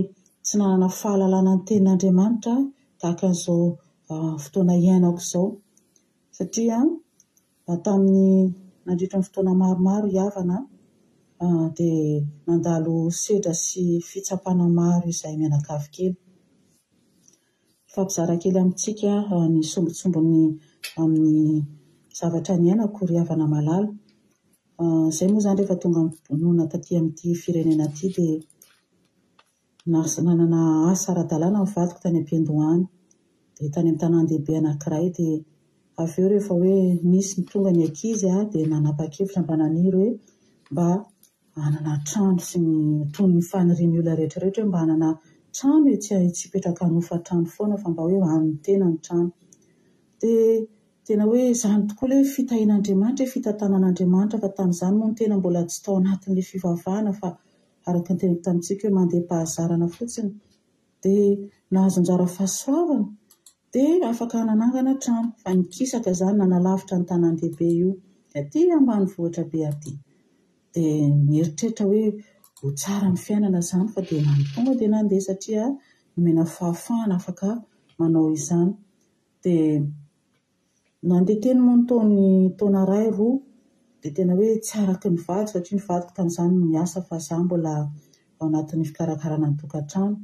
nanana fahalalana ny tenin'Andriamanitra tahaka an'izao fotoana iainako izao satria tamin'ny nandritra ny fotoana maromaro havana dia nandalo sedra sy fitsapana maro izay mianakavy kely. Fampizara kely amintsika ny sombitsombony amin'ny zavatra ny ainako ry havana malala. Izay moa izany rehefa tonga nona taty amin'ity firenena ity dia nanana asa ara-dalàna mivadiko tany am-Piandohany dia tany amin'ny tanan-dehibe anankiray dia avy eo rehefa hoe misy ny tonga ny ankizy dia nanapa-kevitra mba naniry hoe mba hanana trano sy ny toy ny fanirian'ny olona rehetrarehetra hoe mba hanana trano tsy hipetraka hanofa trano foana fa mba hoe han'ny tena ny trano. Dia tena hoe izany tokoa ilay fitahian'Andriamanitra, fitantanan'Andriamanitra fa tamin'izany moa ny tena mbola tsy tao anatin'ilay fivavahana fa araka ny teniko tamintsika hoe mandeha pahazarana fotsiny dia nahazo anjara fahasoavana dia afaka nanangana trano fa nikisaka izany nanalavitra ny tanan-dehibe io aty ambanivohitra be aty. Dia mieritreritra hoe ho tsara ny fiainana izany fa dia tonga dia nandeha satria nomena fahafahana afaka manao izany. Dia nandeha teny moa ny taona 2 dia tena hoe tsy araky ny vady satria ny vadiko tamin'izany miasa fa izaho mbola ao anatin'ny fikarakarana ny tokantrano.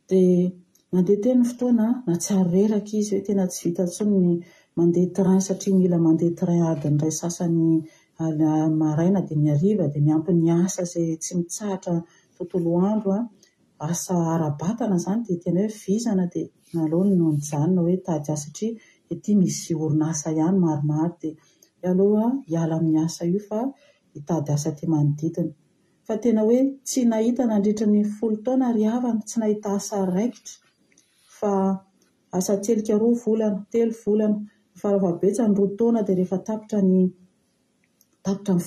Dia nandeha teny ny fotoana na tsy ary reraka izy hoe tena tsy vita intsony ny mandeha train satria mila mandeha train adiny iray sasany maraina dia miariva dia miampy ny asa izay tsy mitsahatra tontolo andro asa ara-batana izany dia tena hoe vizana dia nalony no nijanona hoe tady asa satria ety misy orinasa ihany maromaro dia aloha hiala amin'ny asa io fa hitady asa aty manodidina. Fa tena hoe tsy nahita nandritra ny 10 taona ry havana tsy nahita asa raikitra fa asa tselika 2 volana 3 volana faravabetsany 2 taona dia rehefa tapitra ny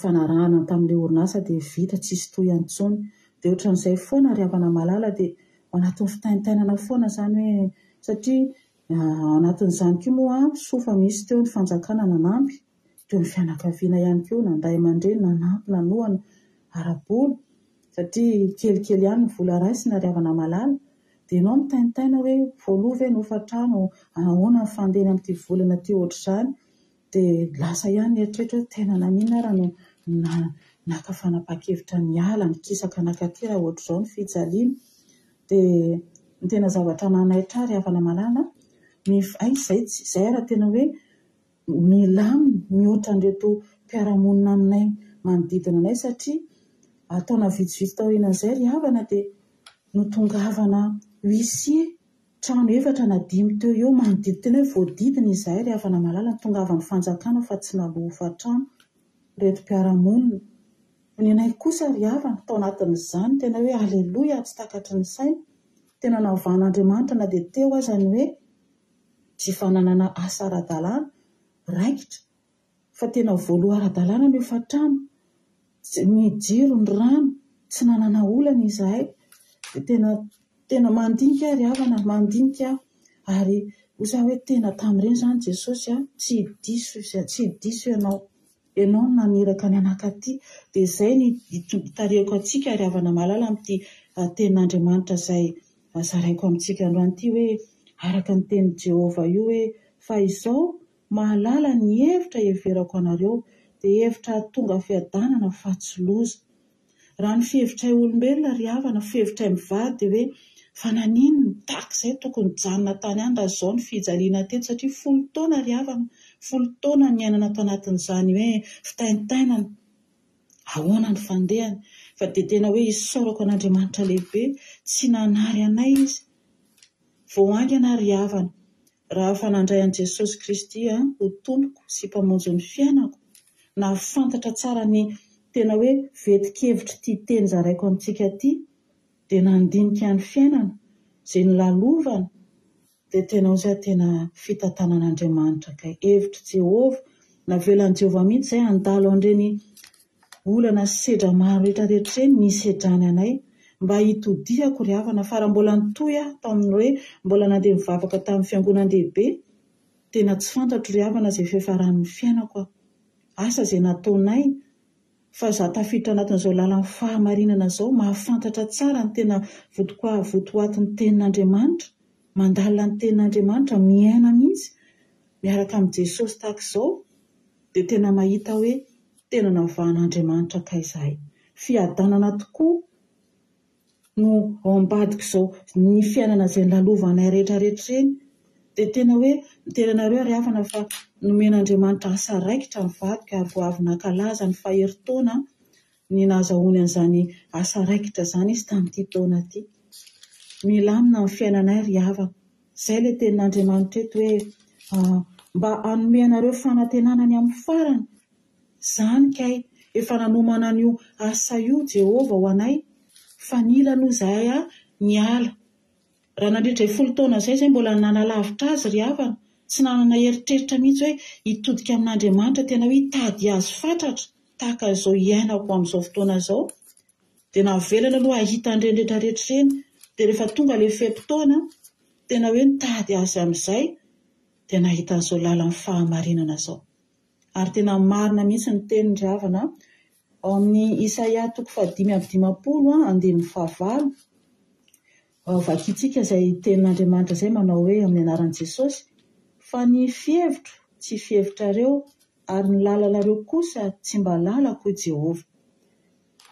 fanarahana tamin'ilay orinasa dia vita tsisy toy antsony. Dia ohatran'izay foana ry havana malala dia anatin'ny fitaintainana foana izany hoe satria anatin'izany koa moa sofa misy teo ny fanjakana nanampy teo ny fianakaviana ihany koa nandray aman-dreny nanampy nanohana ara-bola satria kelikely ihany ny vola raisina ry havana malala dia ianao mitaintaina hoe voalova hoe nofa trano ahoana ny fandeny amin'ity volana ty ohatr'izany dia lasa ihany eritreritra hoe tena nanina raha no naka fanapa-kevitra niala nikisaka nakaty raha ohatr'izao ny fijaliana. Dia ny tena zavatra nanaitra ry havana malala Zay raha tena hoe milaminy mihoatra an'ireto mpiaramonina aminay manodidina anay satria ataona vitsivitsy taorian'izay ry havana dia notongavana huissier trano 4 na 5 teo eo manodidina tena hoe voadidina izahay ry havana malala notongavany fanjakana fa tsy nalofa trano reto mpiaramonina. Ny anay kosa ry havana tao anatin'izany tena hoe aleloia tsy takatry ny saina tena navahan'Andriamanitra na dia teo azany hoe tsy fananana asa ara-dalàna raikitra fa tena voaloha ara-dalàna ny efa trano ny jiro ny rano tsy nanana olana izahay tena mandinika ry havana mandinika ary osa hoe tena tamin'ireny zany Jesosy tsy diso ianao naniraka ny anakaty dia izay ny tarihako antsika ry havana malala amin'ity tenin'Andriamanitra izay zaraiko amintsika androany ity hoe araka ny tenin' Jehova io hoe fa izao mahalala ny hevitra heverako anareo dia hevitra tonga fiadanana fa tsy loza. Raha ny fihevitray olombelona ry havana fihevitray mivady dia hoe fa nanino takizay tokony janona tany any raha izao ny fijaliana teto satria 10 taona ry havana 10 taona ny ainana ato anatin'izany hoe fitaintainana ahoana ny fandehany fa dia tena hoe isaorako an'Andriamanitra lehibe tsy nanary anay izy voangana ry havana raha fanandray an' Jesosy Kristy ho tompoko sy mpamonjy ny fiainako na fantatra tsara ny tena hoe vetikevitra ity teny zaraiko amintsika ity dia nandinika ny fiainana izay ny lalovana dia tena ozy tena fitantanan'Andriamanitra kay hevitra Jehova navelan'i Jehova mihitsy izay andalo an'ireny olana sy sedra maro rehetrarehetra ireny nisedrany anay mba hitodiako ry havana fa raha mbola nitoy tamin'ny hoe mbola nandeha mivavaka tamin'ny fiangonan-dehibe tena tsy fantatro ry havana izay fiafaran'ny fiainako asa izay nataonay fa za tafiditra anatin'izao lalan'ny fahamarinana izao mahafantatra tsara ny tena votoatin'ny tenin'Andriamanitra mandalina ny tenin'Andriamanitra miaina mihitsy miaraka amin'ny Jesosy tahaka izao dia tena mahita hoe tena navahan'Andriamanitra kay izahay fiadanana tokoa no ao ambadika izao ny fiainana izay lalovanay rehetrarehetra ireny dia tena hoe tenanareo ry havana fa nomen'Andriamanitra asa raikitra mivadika ary vao avy nankalaza ny faheritaona ny nahazahoany an'izany asa raikitra izany izy tamin'ity taona ity milamina ny fiainanay ry havana izay ilay tenin'Andriamanitra eto hoe mba hanome anareo fanantenana ny amin'ny farany izany kay efa nanomana an'io asa io Jehova ho anay fa nila no izahay niala raha nandritra 10 taona izay mbola nanalavitra azy ry havana tsy nanana eritreritra mihitsy hoe hitodika amin'Andriamanitra tena hoe hitady azy fatratra tahaka izao iainako amin'izao fotoana izao dia navelana aloha ahita an'ireny rehetrarehetra ireny dia rehefa tonga ilay fepitaona tena hoe nitady azy amin'izay dia nahita an'izao lalan'ny fahamarinana izao ary tena marina mihitsy ny tenin ry havana ao amin'ny Isaia 5:20 andininy 9 vakitsika izay tenin'Andriamanitra izay manao hoe amin'ny anaran'i Jesosy fa ny fihevitro tsy fihevitrareo ary ny lalanareo kosa tsy mba lalako Jehova.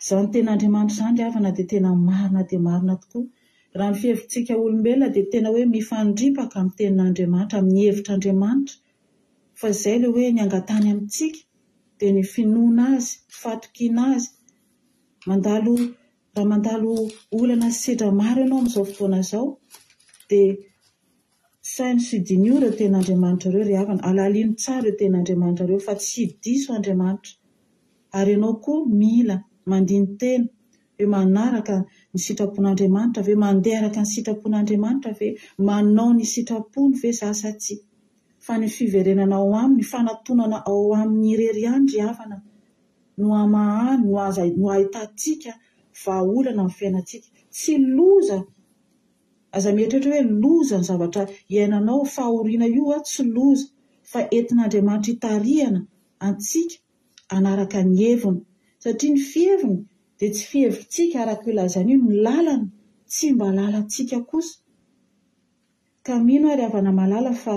Izany tenin'Andriamanitra izany ry havana dia tena marina tokoa. Raha ny fihevitsika olombelona dia tena hoe mifandripaka amin'ny tenin'Andriamanitra amin'ny hevitr'Andriamanitra fa izay ilay hoe ny angatany amintsika dia ny finoana azy fatokiana azy raha mandalo olana sy sedra maro ianao amin'izao fotoana izao dia sainy sy dinio ireo tenin'Andriamanitra ireo ry havana alaliny tsara ireo tenin'Andriamanitra ireo fa tsy diso Andriamanitra ary ianao koa mila mandiny tena hoe manaraka ny sitrapon'Andriamanitra ve mandeha araka ny sitrapon'Andriamanitra ve manao ny sitrapony ve sa tsy fa ny fiverenana ao aminy fanatonana ao amin'ny irery ihany ry havana no amahany no ahitantsika vahaolana amin'ny fiainantsika tsy loza aza mieritreritra hoe loza ny zavatra iainanao fahoriana io tsy loza fa entin'Andriamanitra hitarihana antsika anaraka ny heviny satria ny fiheviny dia tsy fihevintsika araka ilazany io ny lalana tsy mba lalantsika kosa ka mino ary havana malala fa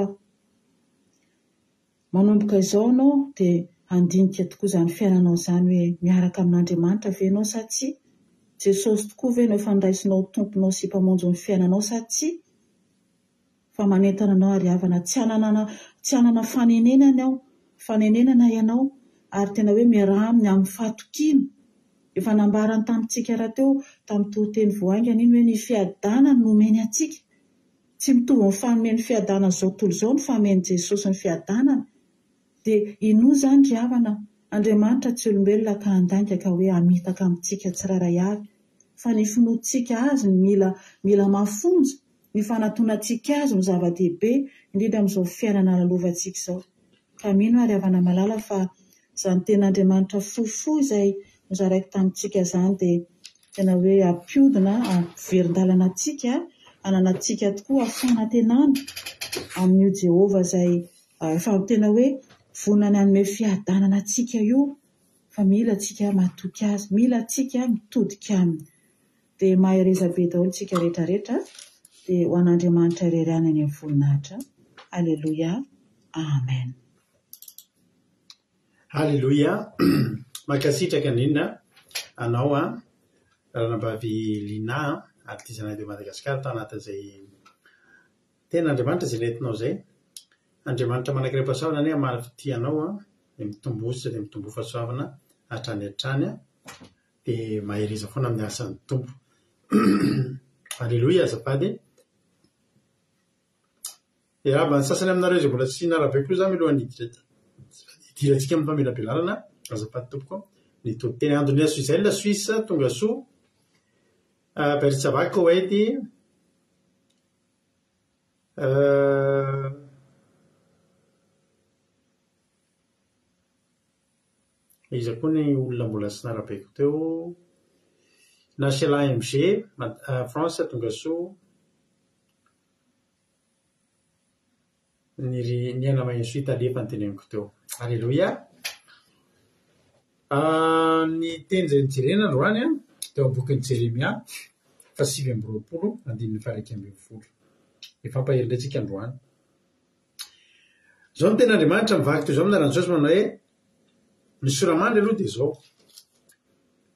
manomboka izao anao dia andinika tokoa izany fiainanao izany hoe miaraka amin'Andriamanitra ve ianao sa tsy Jesosy tokoa ve no efa niraisinao tomponao sy mpamonjy ny fiainanao sa tsy fa manentana anao ary havana tsy hanana fanenenana ao, fanenenana ianao ary tena hoe miaraha aminy amin'ny fahatokiana. Efa nambarany tamintsika raha teo tamin'ny tohiteny voaingana iny hoe ny fiadana nomeny atsika. Tsy mitovy ny fanomeny fiadana zao tontolo izao ny fameny Jesosy ny fiadanana. Dia ino zany ry havana, Andriamanitra tsy olombelona ka handainga ka hoe hamitaka amintsika tsiraray avy, fa ny finoantsika azy mila mafonja, ny fanatonantsika azy ny zava-dehibe indrindra amin'izao fiainana lalovantsika izao. Ka mino ary havana malala fa izany ten'Andriamanitra fohifohy izay nozaraiko tamintsika izany dia tena hoe ampiodina ampiverin-dalana antsika, ananantsika tokoa fanantenana amin'io Jehova izay efa tena hoe vonana hanome fiadanana antsika io, fa mila antsika matoky azy, mila antsika mitodika aminy. Dia mahereza be daholo tsika rehetrarehetra dia ho an'Andriamanitra irery any amin'ny voninahitra. Aleluia, amen. Aleluia. Mankasitraka indrindra anao ranambavy Lina artizana de Madagasikara tao anatin'izay tena Andriamanitra izay nentinao izay. Andriamanitra manankiray pasoavana anie amaly anao dia mitombosa dia mitombo fahasoavana hatrany hatrany dia mahereza foana amin'ny asan'ny tompo. Aleluia azafady. Dia raha ny sasany aminareo izay mbola tsy narabe koa za milohan'ny idirantsika amin'ny famelabelana azafady tompoko. Ny teny Andonia Suizelle Suisse tonga soa Bertsavaka Oedy iza koa ny olona mbola tsy narabeko teo Nachela MG France tonga soa ny anamainso Italie efa nyteneniko teo. Aleluia. Ny teny izay nijerena androany teo am-bokin'ny Jeremia 7:20 efa ampahelintsika androany. Zao ny tena Andriamanitra mivaky toy izao amin'ny ran'Jesosy manao hoe ny soramandry aloha dia izao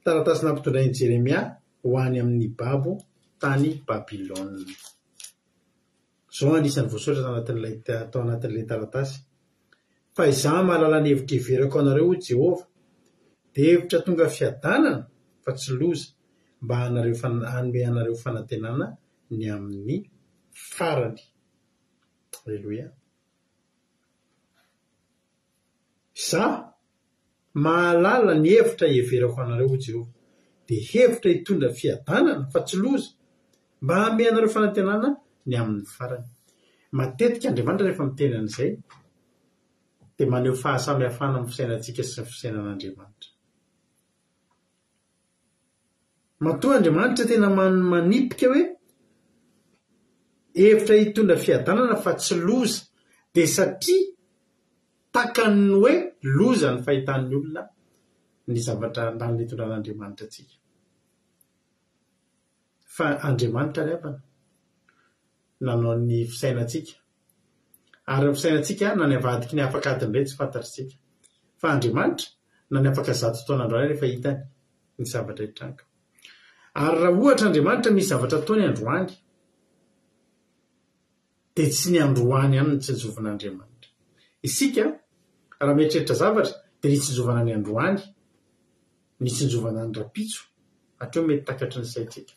taratasy nampitondrain'i Jeremia ho any amin'ny babo tany Babilôna. Zao anisany voasoratra tao anatin'ilay taratasy. Fa izaho mahalala ny hevitra iverako anareo Jehova dia hevitra tonga fiadanana fa tsy loza mba hanome anareo fanantenana ny amin'ny farany. Aleluia. Izaho mahalala ny hevitra iverako anareo Jehova dia hevitra hitondra fiadanana fa tsy loza mba hanome anareo fanantenana ny amin'ny farany. Matetika Andriamanitra rehefa miteny an'izay dia maneho fahasamihafana amin'ny fisainantsika sy ny fisainan'Andriamanitra. Matoa Andriamanitra tena manipika hoe hevitra hitondra fiadanana fa tsy loza dia satria takany hoe loza ny fahitan'ny olona ny zavatra andaliny hitondran'Andriamanitra antsika. Fa Andriamanitra ry havana nanao ny fisainantsika ary ny fisainantsika na ny avadiky ny afaka adiny indray tsy fantatritsika, fa Andriamanitra na ny afaka zato taona androany rehefa hitany ny zavatra hitranga. Ary raha ohatra Andriamanitra misy zavatra ataony androany dia tsy ny androany ihany ny tsinjovin'Andriamanitra. Isika raha mieritreritra zavatra dia ny tsinjovana ny androany, ny tsinjovana ny rapitso hatreo mety takatry ny saitsika.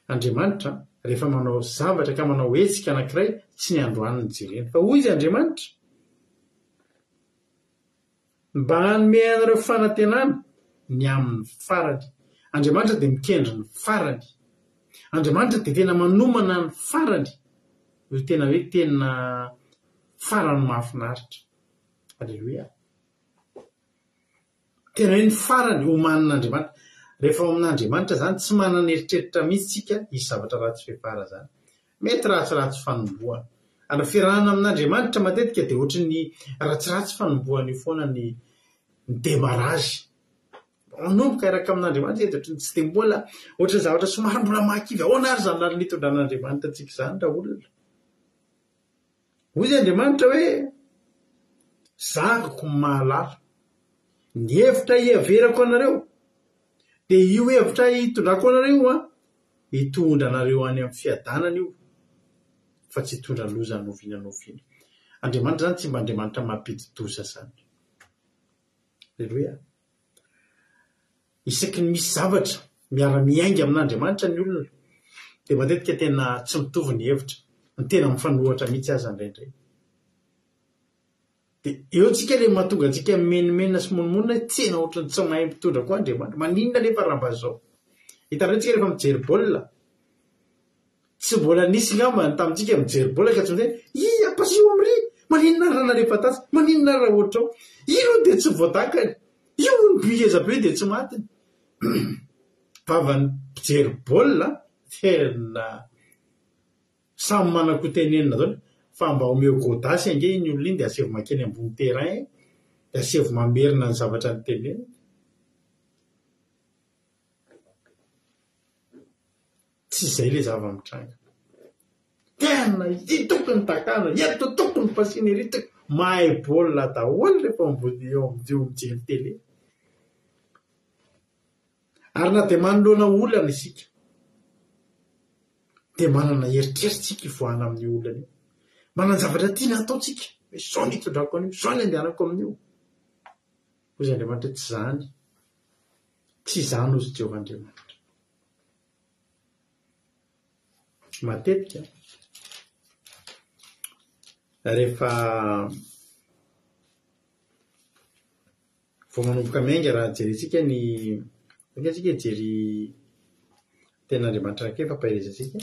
Andriamanitra rehefa manao zavatra ka manao hetsika anankiray tsy ny androany ny jerena, fa hoy izy Andriamanitra mba hanome anareo fanantenana ny amin'ny farany. Andriamanitra dia mikendry ny farany. Andriamanitra dia tena manomana ny farany. Io tena hoe tena farany mahafinaritra. Aleluia. Tena hoe ny farany omanin'Andriamanitra. Rehefa ao amin'Andriamanitra zany tsy manana eritreritra mihitsy tsika isy zavatra ratsy fiafara zany. Mety ratsiratsy fanombohana. Ary fiarahana amin'Andriamanitra matetika dia ohatry ny ratsiratsy fanombohana io foana ny demarazy. Manomboka iraka amin'Andriamanitra dia ohatry ny tsy dia mbola ohatry ny zavatra somary mbola mahakivy ahoana ary zany nary nitondran'Andriamanitra antsika zany raha olona. Hoy izy Andriamanitra hoe zakako ny mahalala ny hevitra iaverako anareo dia io hevitra hitondrako anareo hitondra anareo any amin'ny fiadanana io fa tsy hitondra loza noviana andriamanitra zany tsy mba andriamanitra mampidi-doza zany. Alleloia. Isaky ny misy zavatra miara-miainga amin'andriamanitra ny olona dia matetika tena tsy mitovy ny hevitra, ny tena mifanohatra mihitsy aza indraindray. Dia eo tsika le mahatonga antsika menimena sy monomonina tsena ohatrany tsy mahay mitondra koa andriamanitra. Maninona nefa raha mba zao? Hitanareo tsika rehefa mijery baolina, tsy mbola nisy ngamba tamintsika mijery baolina ka tsy hoe ampasio amry, maninona raha narefa tasy, maninona raha ohatrao, io dia tsy voatakany, io ny bieza be dia tsy matiny. Vavany mpijery baolina tena samy manako tenenina zao fa mba omeo godasy ange iny olona iny dia asevo makeny ambony terrain, dia asevo mamerina ny zavatra ny tenenina. Tsy izay le zava-mitranga. Tena itokony takana, eto tokony pasiny eritiko, mahay baolina daholo rehefa eo mijery tele. Ary na dia manoloana olana isika, dia manana eritreritsika ivoahana amin'ny olana io. Manana zavatra tiana ataotsika, hoe zao ny hitondrako an'io, zao ny andehanako amin'io. Hoy Andriamanitra tsy zany. Tsy zany ozy Jehovahandriamanitra. Matetika rehefa vao manomboka miainga raha jerentsika antsika jery ten'Andriamanitra anke fampaherezantsika.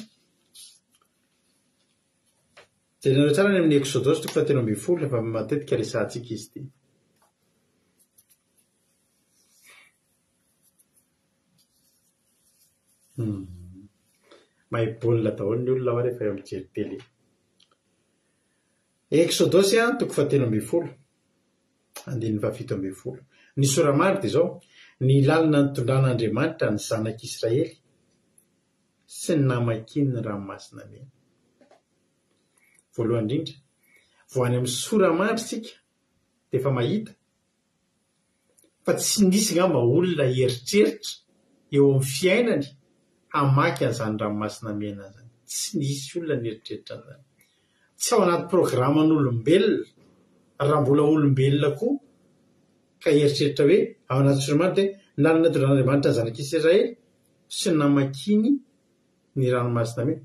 Jerenareo tsara ny amin'ny Exodosy 13:10 efa matetika resahantsika izy ity. Mahay baolina daholo ny olona ao rehefa eo mijery tele. Exodosy 13:10, 17. Ny soramary dia zao: ny lalina nitondran'Andriamanitra ny zanak'Israely sy ny namakiny ny ranomasina mena. Voalohany indrindra, vao any amin'ny soramary tsika dia efa mahita fa tsy nisy ngamba olona eritreritra eo amin'ny fiainany hamaky an'izany ranomasina mena zany. Tsy nisy olona nieritreritra an'izany. Tsy ao anaty programan'olombelona, raha mbola olombelona koa ka eritreritra hoe ao anaty soramary dia lalina nitondran'Andriamanitra ny zanak'Israely sy ny namakiny ny ranomasina mena.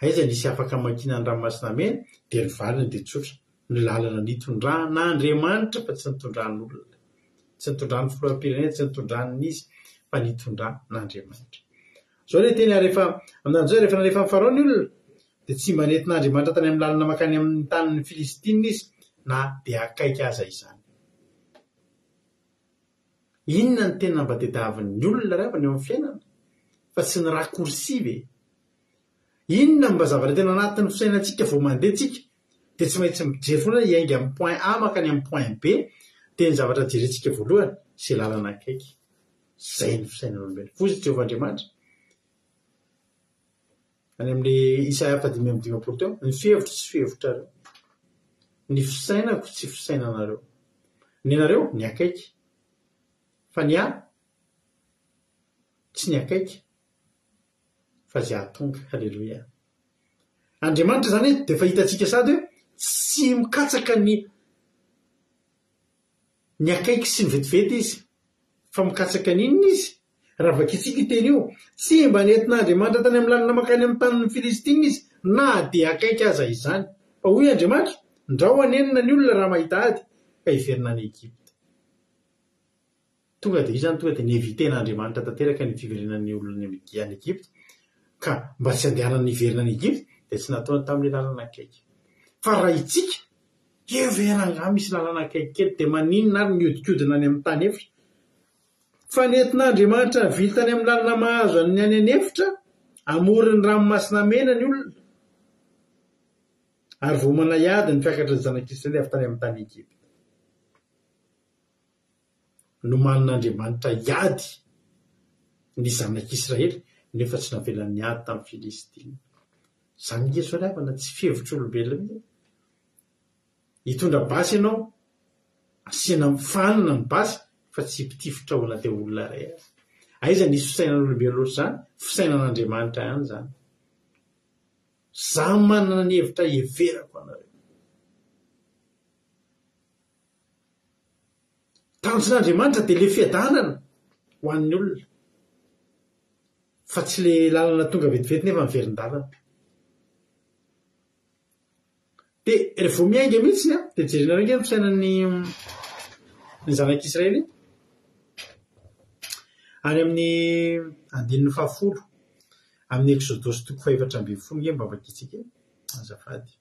Aiza nisy afaka makina ny ranomasina mena dia ny valiny dia tsotra, ny lalana nitondran'Andriamanitra fa tsy nitondran'olona, tsy nitondran'ny filoham-pirenena, tsy nitondran'izy fa nitondran'Andriamanitra. Zao le tena rehefa amin'izao rehefa narefa amin'ny Farao ny olona dia tsy mba nentin'Andriamanitra tany amin'ny lalina makany amin'ny tanin'ny Filistina izy na dia akaiky aza izany. Inona ny tena mba tadiavin'ny olona rehefa ny eo amin'ny fiainana fa tsy ny raccourci ve? Inona mba zavatra tena anatin'ny fisainantsika vao mandeha tsika dia tsy maintsy mijery foana hiainga amin'ny point A makany amin'ny point B dia ny zavatra jerentsika voalohany izay lalana akaiky. Zay ny fisainan'olombelona. Fozy Jehovahandriamanitra. Any amin'ny Isaia 5:20 teo: ny fihevitro tsy fihevitrareo, ny fisainako tsy fisainanareo, ny anareo ny akaiky fa ny ahy tsy ny akaiky fa zay ahatonga. Halleloia. Andriamanitra zany dia efa hitantsika sady hoe tsy mikatsaka ny akaiky sy ny vetivety izy fa mikatsaka n'inona izy. Raha vakitsika teny io, tsy mba nentin'Andriamanitra tany amin'ny lalina makany amin'ny tanin'ny Filistina izy na dia akaiky aza izany. Fa hoy Andriamanitra, ndrao anenina ny olona raha mahita ady ka hiverina any Egypta. Tonga dia izany tonga dia nieviten'Andriamanitra tanteraka ny fiverenan'ny olona any Egypta, ka mba tsy andehanany hiverina any Egypta dia tsy nataony tamin'ny lalana akaiky. Fa raha itsika everanga misy lalana akaiky kely dia maninona ary miodikodina any amin'ny tany efitra. Fa nentin'Andriamanitra vita tany amin'ny lalina mahazo ny any anefitra, amory ny ranomasina mena ny olona. Ary vao manayady ny fiakatra ny zanak'Israely avy tany amin'ny tany Egypta. Nomanin'Andriamanitra iady ny zanak'Israely nefa tsy navelan'ny ady tamin'ny Filistina. Zany Jesoa lavana tsy fihevitr'olombelona. Hitondra basy ianao, asiana mifanana ny basy fa tsy hipitifotra ho dia olona iray. Aiza nisy fisainan'olombelona ohatr'izany? Fisainan'Andriamanitra ihany zany. za manana ny hevitra everako anareo. Tanjon'Andriamanitra dia le fiadanana ho an'ny olona, fa tsy le lalana tonga vetivety nefa miverin-dalana. Dia rehefa miainga mihitsy dia jerinareo nge fisainan'ny zanak'Israely any amin'ny 10 amin'ny Exodosy 4:12 nge mba vakitsika azafady.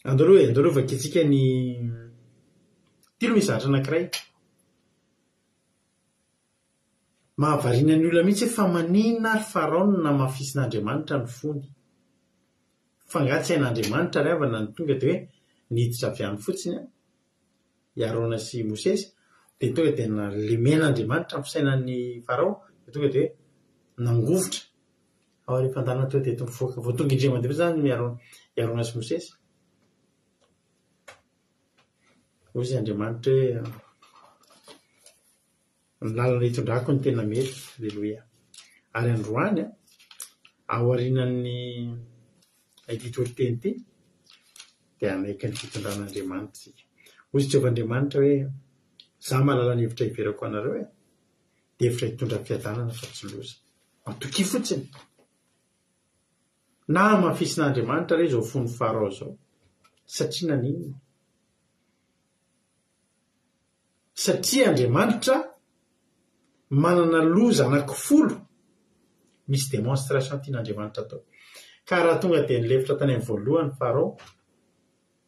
Andalo vakitsika ny tilo mizatra anankiray. Mahavariana ny olona mihitsy fa maninona ary Farao no namafisin'Andriamanitra ny fony. Fa nga tsy hain'Andriamanitra ry havana ny tonga dia hoe niditra avy any fotsiny i Arona sy Mosesy dia tonga dia nalemen'Andriamanitra ny fisainan'ny Farao dia tonga dia nangovotra ao rehefa andana teo dia mivoaka vao tonga indray mandeha zany i Arona sy Mosesy. Ozy Andriamanitra hoe ny lalana hitondrako ny tena mety. Alleloia. Ary androany ao aorianan'ny dito teny ity dia anaiky ny fitondran'Andriamanitra sika. Ozy Jehovahandriamanitra hoe za mahalala ny hevitra iverako anareo dia hevitra hitondra fiadanana fa tsy loza. Matoki fotsiny. Na mafisin'Andriamanitra ilay izao fony Farao zao. Satria naninona? Satria Andriamanitra manana loza anankifolo. Misy démonstration tian'Andriamanitra atao. Ka raha tonga dia nilefitra tany amin'ny voalohany Farao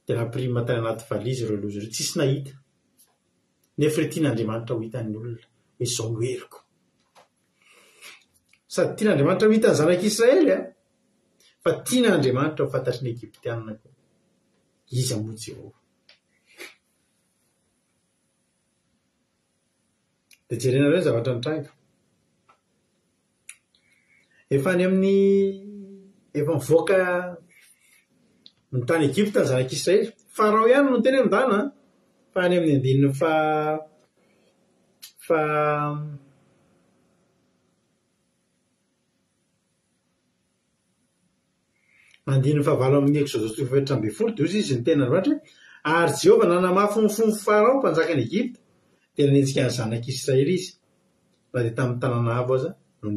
dia nampirima tany anaty valizy ireo loza ireo tsisy nahita. Nefa tian'Andriamanitra ho hitan'ny olona hoe izao no heriko. Sady tian'Andriamanitra ho hitan'ny zanak'Israely fa tian'Andriamanitra ho fantatry ny Egyptianina koa. Iza moa Jehova. Dia jerenareo zavatra nitranga. Efa any amin'ny efa mivoaka ny tany Egypta ny zanak'Israely. Farao ihany no teny mindana fa any amin'ny andininy andininy fahavalo amin'ny Exodosy 4:12 dia ozy izy ny tena loatra ary Jehova nanamafy ny fony Farao mpanjakan'ny Egypta dia nanenjika ny zanak'Israely izy na dia tamin'ny tanana avo aza no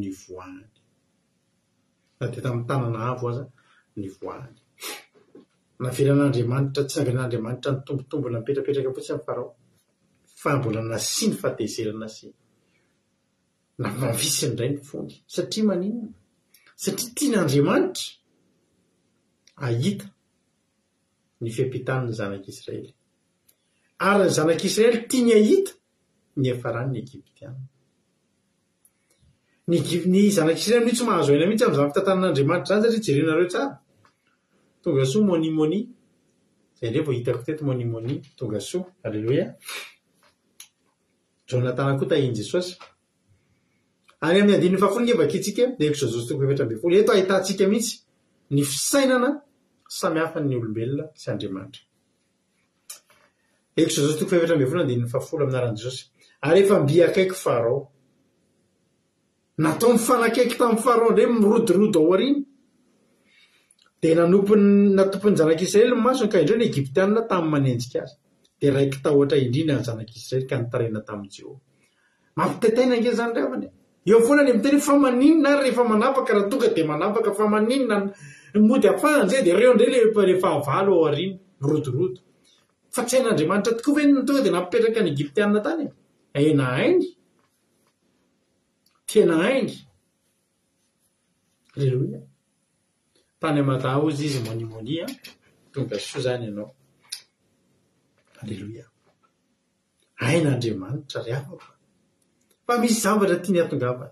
nivoahany. Navelan'Andriamanitra tsy navelan'Andriamanitra ny tombotombona mipetrapetraka fotsiny amin'ny Farao fa mbola nasiany fahatezerana sy namafisiny indray ny fony. Satria maninona? Satria tian'Andriamanitra ahita ny fiampitan'ny zanak'Israely. Ary ny zanak'Israely tiany ahita ny hafaran'ny Egyptianina. Ny zanak'Israely mihitsy mahazo aina mihitsy amin'izany fitantanan'Andriamanitra zany satria jerenareo tsara. Tonga soa monimony. Izay indray vao hitako teto monimony. Tonga soa. Alleluia. Jonathan koa tahiny Jesosy. Any amin'ny andininy fahafolo nge vakitsika dia Exodosy 4:12. Eto ahitantsika mihitsy ny fisainana samihafa ny olombelona sy Andriamanitra. Exodosy 4:12 andininy fahafolo aminaran'i Jesosy. Ary efa mbiakaiky Farao. Natao mifanakaiky tamin'ny Farao indray mirodorodo ao aoriana. Dia natompony zanak'Israely ny masony ka indreo ny Egyptianina tamin'ny manenjika azy. Dia raiky tahotra indrindra ny zanak'Israely ka nitarena tamin'i Jehova. Mampitaitaina nge zany ravany. Eo foana ny miteny fa maninona ary rehefa manapaka raha tonga dia manapaka fa maninona mody afahany zay dia reo indray rehefa avalo ao aoriana mirodorodo. Fa tsy hain'Andriamanitra tokoa ve tonga dia nampipetraka ny Egyptianina tany? Tena haingy. Alleluia. Tany amadaha ozy izy monimony tonga soa zany ianao. Alleluia. Hain'Andriamanitra ry havako. Fa misy zavatra tiany hatongavana.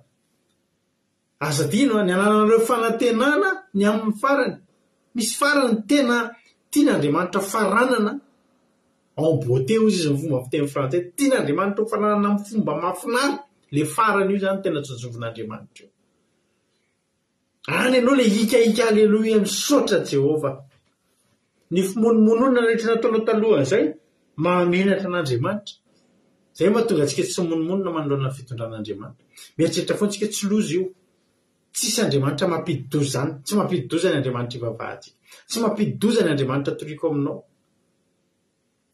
Aza dino ny ananareo fanantenana ny amin'ny farany. Misy farany tena tian'Andriamanitra faranana en beauté ozy izy ny fomba fiteny frantsay. Tian'Andriamanitra ho faranana amin'ny fomba mahafinaritra. Le farany io zany tena tsotsovin'Andriamanitra io. Any ianao le hika alleluia misaotra Jehova. Ny fimonomonona rehetra nataonao taloha izay mahamenatra an'Andriamanitra. Zay mahatonga antsika tsy monomonona manoloana ny fitondran'Andriamanitra. Mieritreritra foana antsika tsy loza io. tsisy andriamanitra mampidi-doza zany tsy mampidi-doza ny andriamanitra ivavahady tsy mampidi-doza ny andriamanitra toriko aminao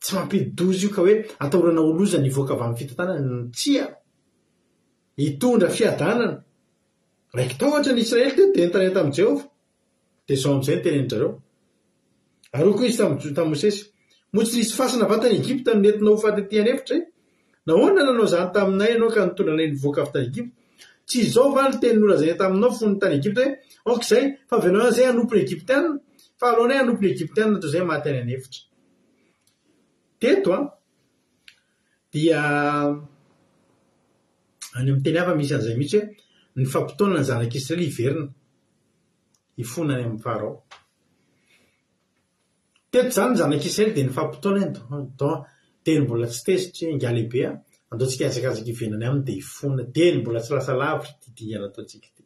tsy mampidi-doza io ka hoe atahorana oloza ny voaka avy amin'ny fitantanana tsia hitondra fiadanana raiky tahotra ny Israely teo de entanenta amin'i Jehova de zao amin'izay ny teneny zareo ary koa izy tamin'ny Mosesy moa tsy nisy fasana vatany Egypta no nentinao ho fatetihany hevitra nahoana nanao zany taminay ianao ka nitondra anay nivoaka avy tany Egypta tsy izao va ny teny nolazany taminao fony tany Egypta hoe okizay fa avy anao zay anompony Egyptianina fa alohanay anompony Egyptianina toy izay maty any an'hevitra teto dia any amin'ny teny hafa misy an'izay mihitsy hoe ny fampitoana ny zanak'Israely hiverina hifona any amin'ny Farao teto zany ny zanak'Israely de ny fampitoana teny mbola tsy tezitra inga lehibe andaotsika azakazaka hivenany aminy de hifona teny mbola tsy lasa lavitra tidihana ataotsika ty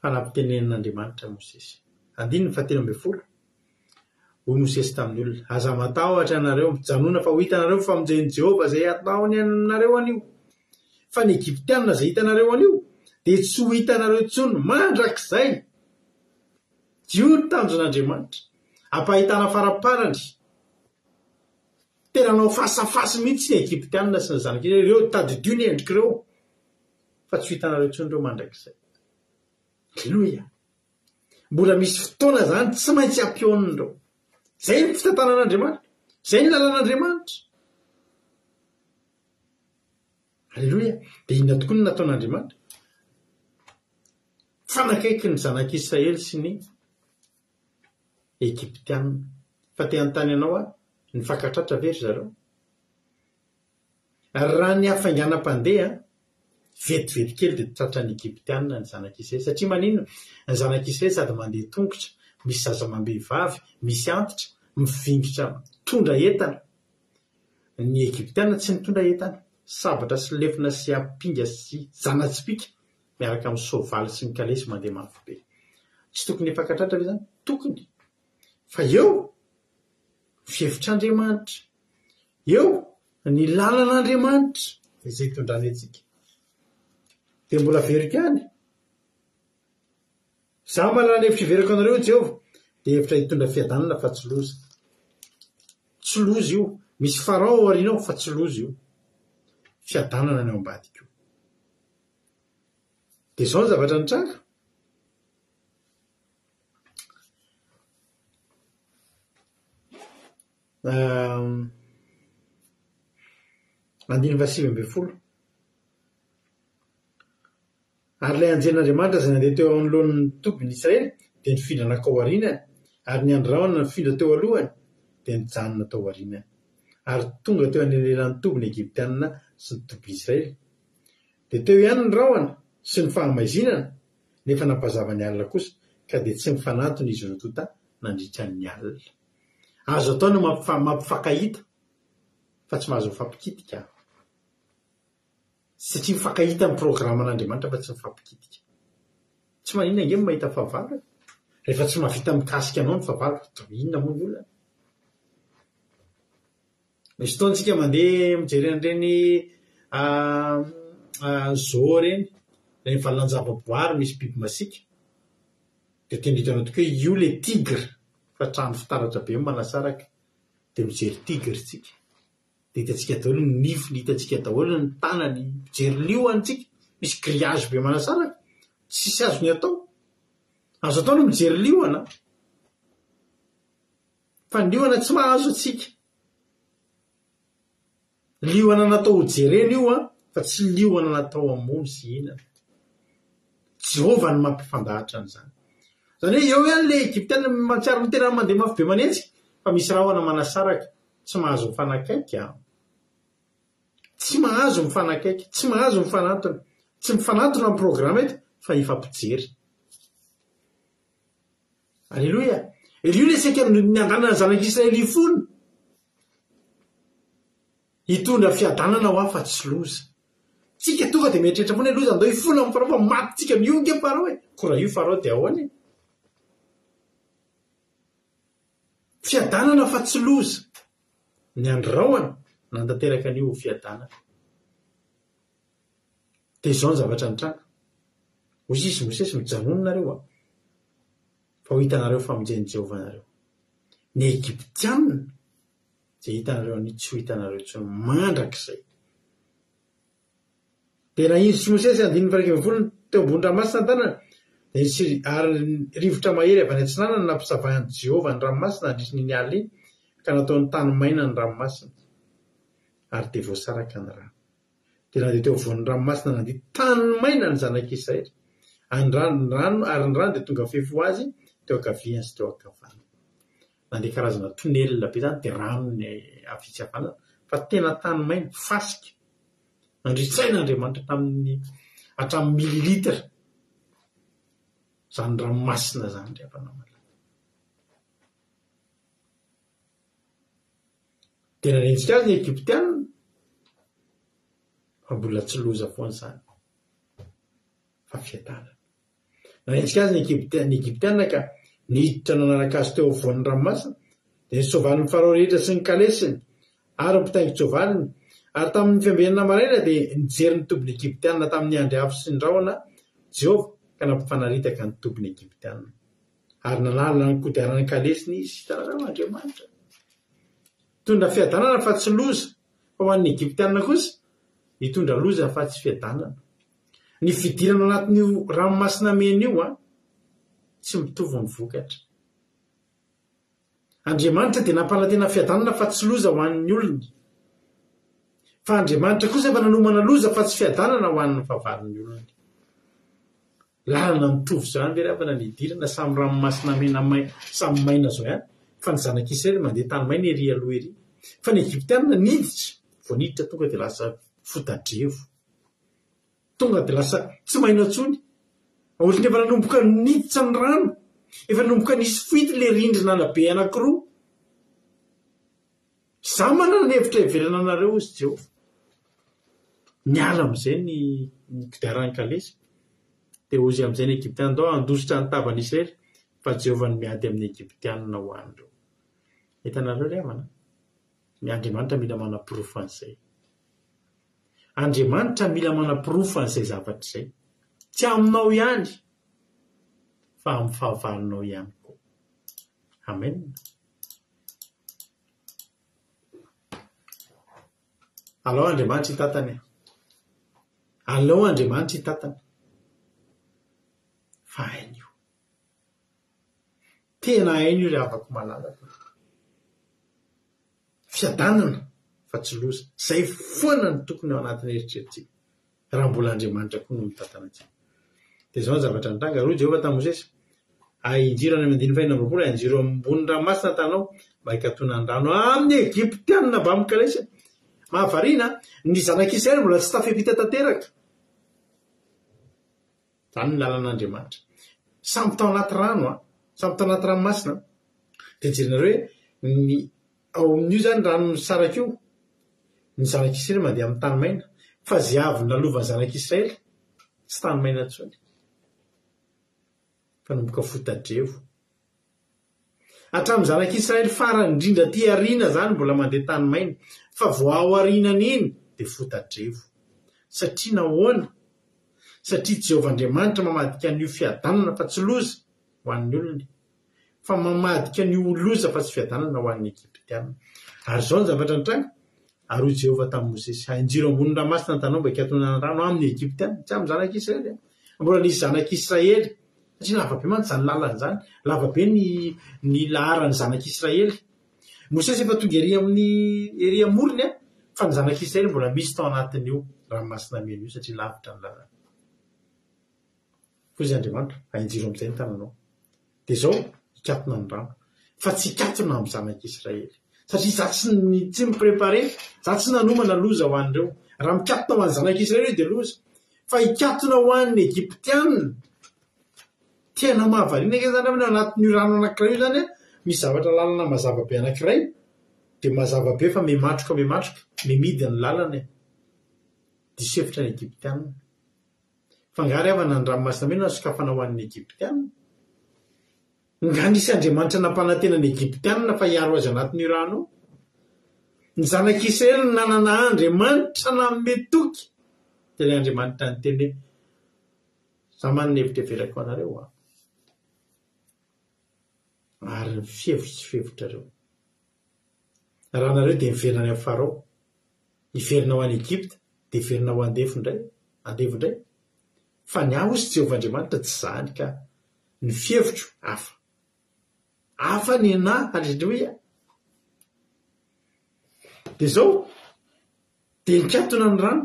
fanampitenenin'Andriamanitra Mosesy andiny ny 11 hoy Mosesy tamin'ny olona aza matahotra anareo mijanona fa ho hitanareo famonjeny Jehova zay ataony aminareo anio fa ny Egyptianina zay hitanareo anio de tsy ho hitanareo intsony mandrakizay io ny tanjon'Andriamanitra ampahitana faraparany tena nao fasafasy mihitsy ny Egyptianina sy ny zanak'Israely ireo tadidio ny endrik'ireo fa tsy ho hitanareo intsony ireo mandrakizay Alleluia mbola misy fotoana zany tsy maintsy ampionindreo zay ny fitantanan'Andriamanitra zay ny lalan'Andriamanitra Alleluia de inona tokoa ny nataon'Andriamanitra fanakaiky ny zanak'Israely sy ny Egyptianina fa te antany anao ny fankatratra very zareo ary raha ny hafainganam-pandeha vetivety kely de tratra ny Egyptianina ny zanak'Israely satria manino ny zanak'Israely sady mandeha tongotra misy zaza mambehivavy misy antitra mivingitra tondra entana ny Egyptianina tsy nitondra entana sabatra sy lefina sy ampinga sy zanatsipika miaraka amin'ny soavaly sy ny kalesy mandeha mafy be tsy tokony efankatratra ve zany tokony fa eo fihevitr'Andriamanitra eo ny lalan'Andriamanitra izay hitondrany antsika de mbola verika any za malala ny hevitra iverako anareo Jehova de hevitra hitondra fiadanana fa tsy loza io misy Farao ao aorianao fa tsy loza io fiadanana ny ao ambadika io de zao ny zavatra nitranga andiny 7 ary ilay anjelin'Andriamanitra zay nandeha teo anoloan'ny tobiny Israely de nifindra nakao aorinany ary ny andrahona nifindra teo alohany de nijanona tao aorinany ary tonga teo anelelan'ny tobiny Egyptianina sy ny tobiny Israely de teo ihany ny rahona sy ny fahamaizinana nefa nampazava ny alina kosa ka de tsy mifanatony izy no tota nandritra ny alina azo atao no mampifakahita fa tsy mahazo mifampikitika satria mifankahita amin'ny programan'Andriamanitra fa tsy mifampikitika tsy maninona nge mahita fahavalo rehefa tsy mahavita mikasika anao ny fahavalo inona moa ny olona misy fotoantsika mandeha mijery an'ireny zoo reny reny valan-javaboary misy biby masika de tendritranao tokoa io le tigre fa trano fitaratra be manasaraka de mijery tigre tsika de hitatsika daholo ny nifiny hitatsika daholo ny tanany mijery lioany tsika misy grillage be manasaraka tsisy azony atao azo atao no mijery lioana fa ny lioana tsy mahazo atsika lioana natao hojerena io fa tsy lioana natao amony sy hinana Jehova ny mampifandahatra an'izany zany hoe eo ihany le Egyptianina matsiaro ny tena mandeha mafy be manetsika fa misy rahona manasaraka tsy mahazo mifanakaiky tsy mahazo mifanakaiky tsy mahazo mifanatona tsy mifanatona amin'ny programa eto fa ifampijery Alleluia io le seka ny andanana zanak'Israely ifony hitondra fiadanana ho afa tsy loza tsika tonga de mieritreritra foana loza andao ifona amin'ny Farao fa maty tsika io nge Farao koa io Farao de ahoany fiadanana fa tsy loza ny andrahoana nantanteraka an'io fiadanana dia izao ny zavatra nitranga hozy izy Mosesy mijanononareo fa ho hitanareo famonjeny Jehovah nareo ny Egyptianina izay hitanareo any tsy ho hitanareo intsony mandrakizay. Dia nahinzo sy Mosesy 1:20 teo ambony ranomasina tanana ary rivotra mahery avy any antsinanana nampisavahan'i Jehovah ny ranomasina andritriny alina iny ka nataony tany maina ny ranomasina ary dia voasaraka ny rano. Dia na dia teo voan'ny ranomasina nandihy tany maina ny zanak'Israely ary ny rano dia tonga fefo azy teo ankaviany sy teo ankavanana. Nandeha karazana tonelina be zany dia rano ny avitsy havanana fa tena tany maina fasika nandritsain'Andriamanitra hatramin'ny mililitra zany ranomasina zany rehefa namalaka. Dia nanenjika azy ny Egyptianina fa mbola tsy loza foana izany fa fiadanana. Nanenjika azy ny Egyptianina ka niditra nanaraka azy teo afovoan'ny ranomasina dia nisoavalin'ny Farao rehetra sy ny kalesiny ary mpitaingy soavaliny. Ary tamin'ny fiambenana maraina dia nijery ny tombony Egyptianina tamin'ny andro avy sy ny rahona Jehovah ka nampifanaritaka ny tombony Egyptianina ary nanalina ny kodiaran'ny kalesiny izy. Hitanareo Andriamanitra hitondra fiadanana fa tsy loza, fa ho an'ny Egyptianina kosa hitondra loza fa tsy fiadanana. Ny fidirana anatin'io ranomasina mena io tsy mitovy ny vokatra. Andriamanitra dia nampalantena fiadanana fa tsy loza ho an'ny olona, fa Andriamanitra kosa efa nanomana loza fa tsy fiadanana ho an'ny favarin'ny olona. Lalana mitovy zany ve rehefa nidirana samy ranomasina mena samy maina zao ihany, fa ny zanak'Israely mandeha tany maina ery aloha ery, fa ny Egyptianina niditra, vao niditra tonga dia lasa fotadrevo, tonga dia lasa tsy maina tsony. Olona efa nanomboka niditra ny rano, efa nanomboka nisy fito le rindrina na be anankiroa. Za manana ny hevitra hiverana anareo izy Jehovah. Miala amin'izay ny kodiaran'ny kalesy. Dia ozy amin'izay ny Egyptianina tao andositra ny tavan'Israely fa Jehovah ny miady amin'ny Egyptianina ho andreo. Hitanareo ry havana, ny Andriamanitra mila manam-pirofo an'izay. Andriamanitra mila manam-pirofo an'izay zavatra izay. Tsy aminao ihany fa amin'ny fahavalinao ihany koa. Amen. Alao Andriamanitra hitatany. Alao Andriamanitra hitatany. Fa hainy io. Tena hainy io raha afaka malalaka. Fiadanana fa tsy loza. Zay foana ny tokony ao anatin'ny eritreretintsika. Raha mbola Andriamanitra koa no mitatana antsika. Dia izao ny zavatra nitranga. Roy Jehovah tamin'i Mosesy. Injiro any amin'ny 5:20 injiro ambony ranomasina tanao mba hikatoana ny rano amin'ny Egyptianina mba amin'ny kalesiny. Mahavariana ny zanak'Israely mbola tsy tafepita tanteraka. Zany ny lalan'Andriamanitra. Samy tao anaty rano, samy tao anaty ranomasina. Dia jerinareo hoe ao amin'io zany rano misaraka io. Ny zanak'Israely mandeha amin'ny tany maina, fa zay avy nalovan'ny zanak'Israely tsy tany maina intsony. Fa nomboka fotadrevo. Hatramin'ny zanak'Israely farany indrindra ty ariana zany mbola mandeha tany maina, fa vao ao arinana iny dia fotadrevo. Satria nahoana? Satria Jehovah Andriamanitra mamadika an'io fiadanana fa tsy loza ho an'ny olony, fa mamadika an'io loza fa tsy fiadanana ho an'ny Egyptianina. Ary izao ny zavatra nitranga. Ary hoy Jehovah tamin'i Mosesy, injiro ambony ranomasina tanao mba hikatoana ny rano amin'ny Egyptianina, tsy amin'ny zanak'Israely. Mbola nisy zanak'Israely. Satria lavabe mantsy zany lalana zany, lavabe ny laharan'ny zanak'Israely. Mosesy efa tonga ery amorony fa ny zanak'Israely mbola misy tao anatin'io ranomasina mena io satria lavitra ny lalana. Fozy Andriamanitra, injiro amin'izay ny tananao. Dia izao hikatona ny rano, fa tsy hikatona amin'ny zanak'Israely. Satria za tsy miprepare, za tsy nanomana loza ho an'ireo. Raha mikatona ho an'ny zanak'Israely dia loza, fa hikatona ho an'ny Egyptianina. Tena mahavariana ke zany amin'ny anatin'io rano anankiray io zany misy zavatra lalana mazava be anankiray, dia mazava be fa mematroka, memidy ny lalana. Disefitra ny Egyptianina. Fangary avana ny ranomasina mena sokafana ho an'ny Egyptianina. Nga nisy Andriamanitra nampanantena ny Egyptianina fa hiaro azy anatin'io rano. Ny zanak'Israely nanana Andriamanitra nametoky teny Andriamanitra ny teny hoe za manana hevitra everako anareo ary ny fihevitra sy fihevitrareo. Raha nareo dia miverina any amin'ny Farao, hiverina ho any Egypta, dia hiverina ho andevo indray. Fa ny ahy hozy Jehovah Andriamanitra tsy zany ka ny fihevitro hafa. Hafa ny anahy, haleloia. Dia zao, dia nikatona ny rano,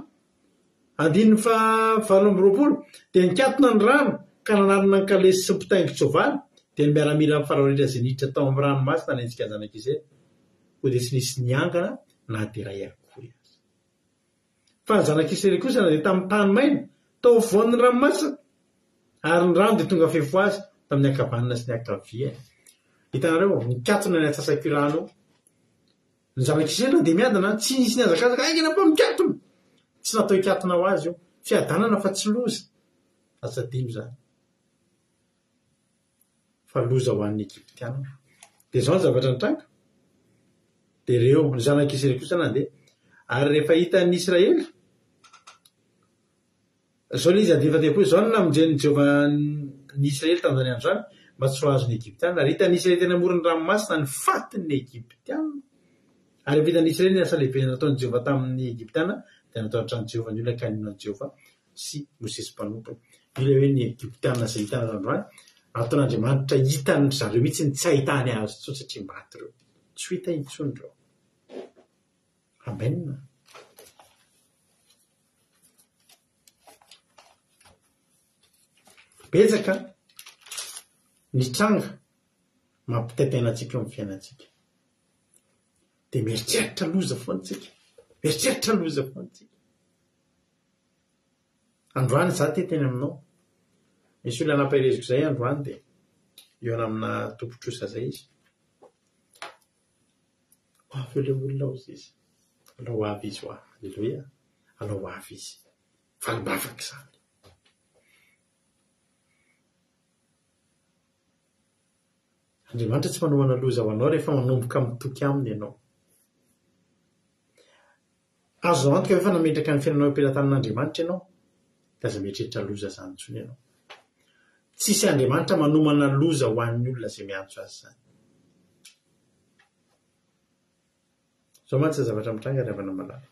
9:20, dia nikatona ny rano ka nanarina ny kalesy sy mpitaingin-tsoavaly, dia ny miaramila amin'ny Farao rehetra izay niditra tao amin'ny ranomasina ny antsika zanak'Izraely. Koa dia tsy nisy niangana na dia iray akory azy. Fa ny zanak'Israely kosa na dia tamin'ny tany maina tao voan'ny ranomasina, ary ny rano dia tonga fefo azy tamin'ny ankavanana sy ny ankavia. Hitanareo, nikatona ny atsasak'irano. Ny zanak'Israely dia miadana, tsy nisy niazakazaka, aingana fa mikatona. Tsy natao hikatona ho azy io, fiadanana fa tsy loza. Asadino zany. Fa loza ho an'ny Egyptianina. Dia zao ny zavatra nitranga. Dia ireo ny zanak'Israely kosa nandeha. Ary rehefa hitan'ny Israely, zao ilay izy andefa-depo, zao no namonjeny Jehovah ny Israely tamin'izany andro zany, mba tsy ho azon'ny Egyptianina. Ary hitan'ny Israely teny amoron'ny ranomasina ny fatin'ny Egyptianina. Ary vitan'ny Israely ny asa lehibe nataon'ny Jehovah tamin'ny Egyptianina, dia nataon'ny Jehovah ny olona kaninona Jehovah sy Mosesy mpanompony. Io ilay hoe ny Egyptianina izay hitana androany, ataon'Andriamanitra hitany zareo mihitsy tsy ahitany azy intsony satria maty ireo. Tsy ho hita intsony ireo. Amen. Betsaka nitranga mampitaitaina antsika eo amin'ny fiainantsika. Dia mieritreritra loza foantsika. Mieritreritra loza foantsika. Androany za teny aminao. Misy olona nampahireziko izay androany dia eo amina tompotrosa izay izy. Avy eo ilay olona ozy izy. Alao avy izy ho avy. Alleluia. Alao avy izy. Valibavaka izany. Andriamanitra tsy manohana loza ho anao rehefa manomboka mitoky aminy ianao. Azo antoka efa nametraka ny fiainanao am-pelatanan'Andriamanitra ianao, dia aza mieritreritra loza izany intsony ianao. Tsisy Andriamanitra manomana loza ho an'ny olona izay miantso azy izany. Zao mantsy zavatra mitranga ny avana malala.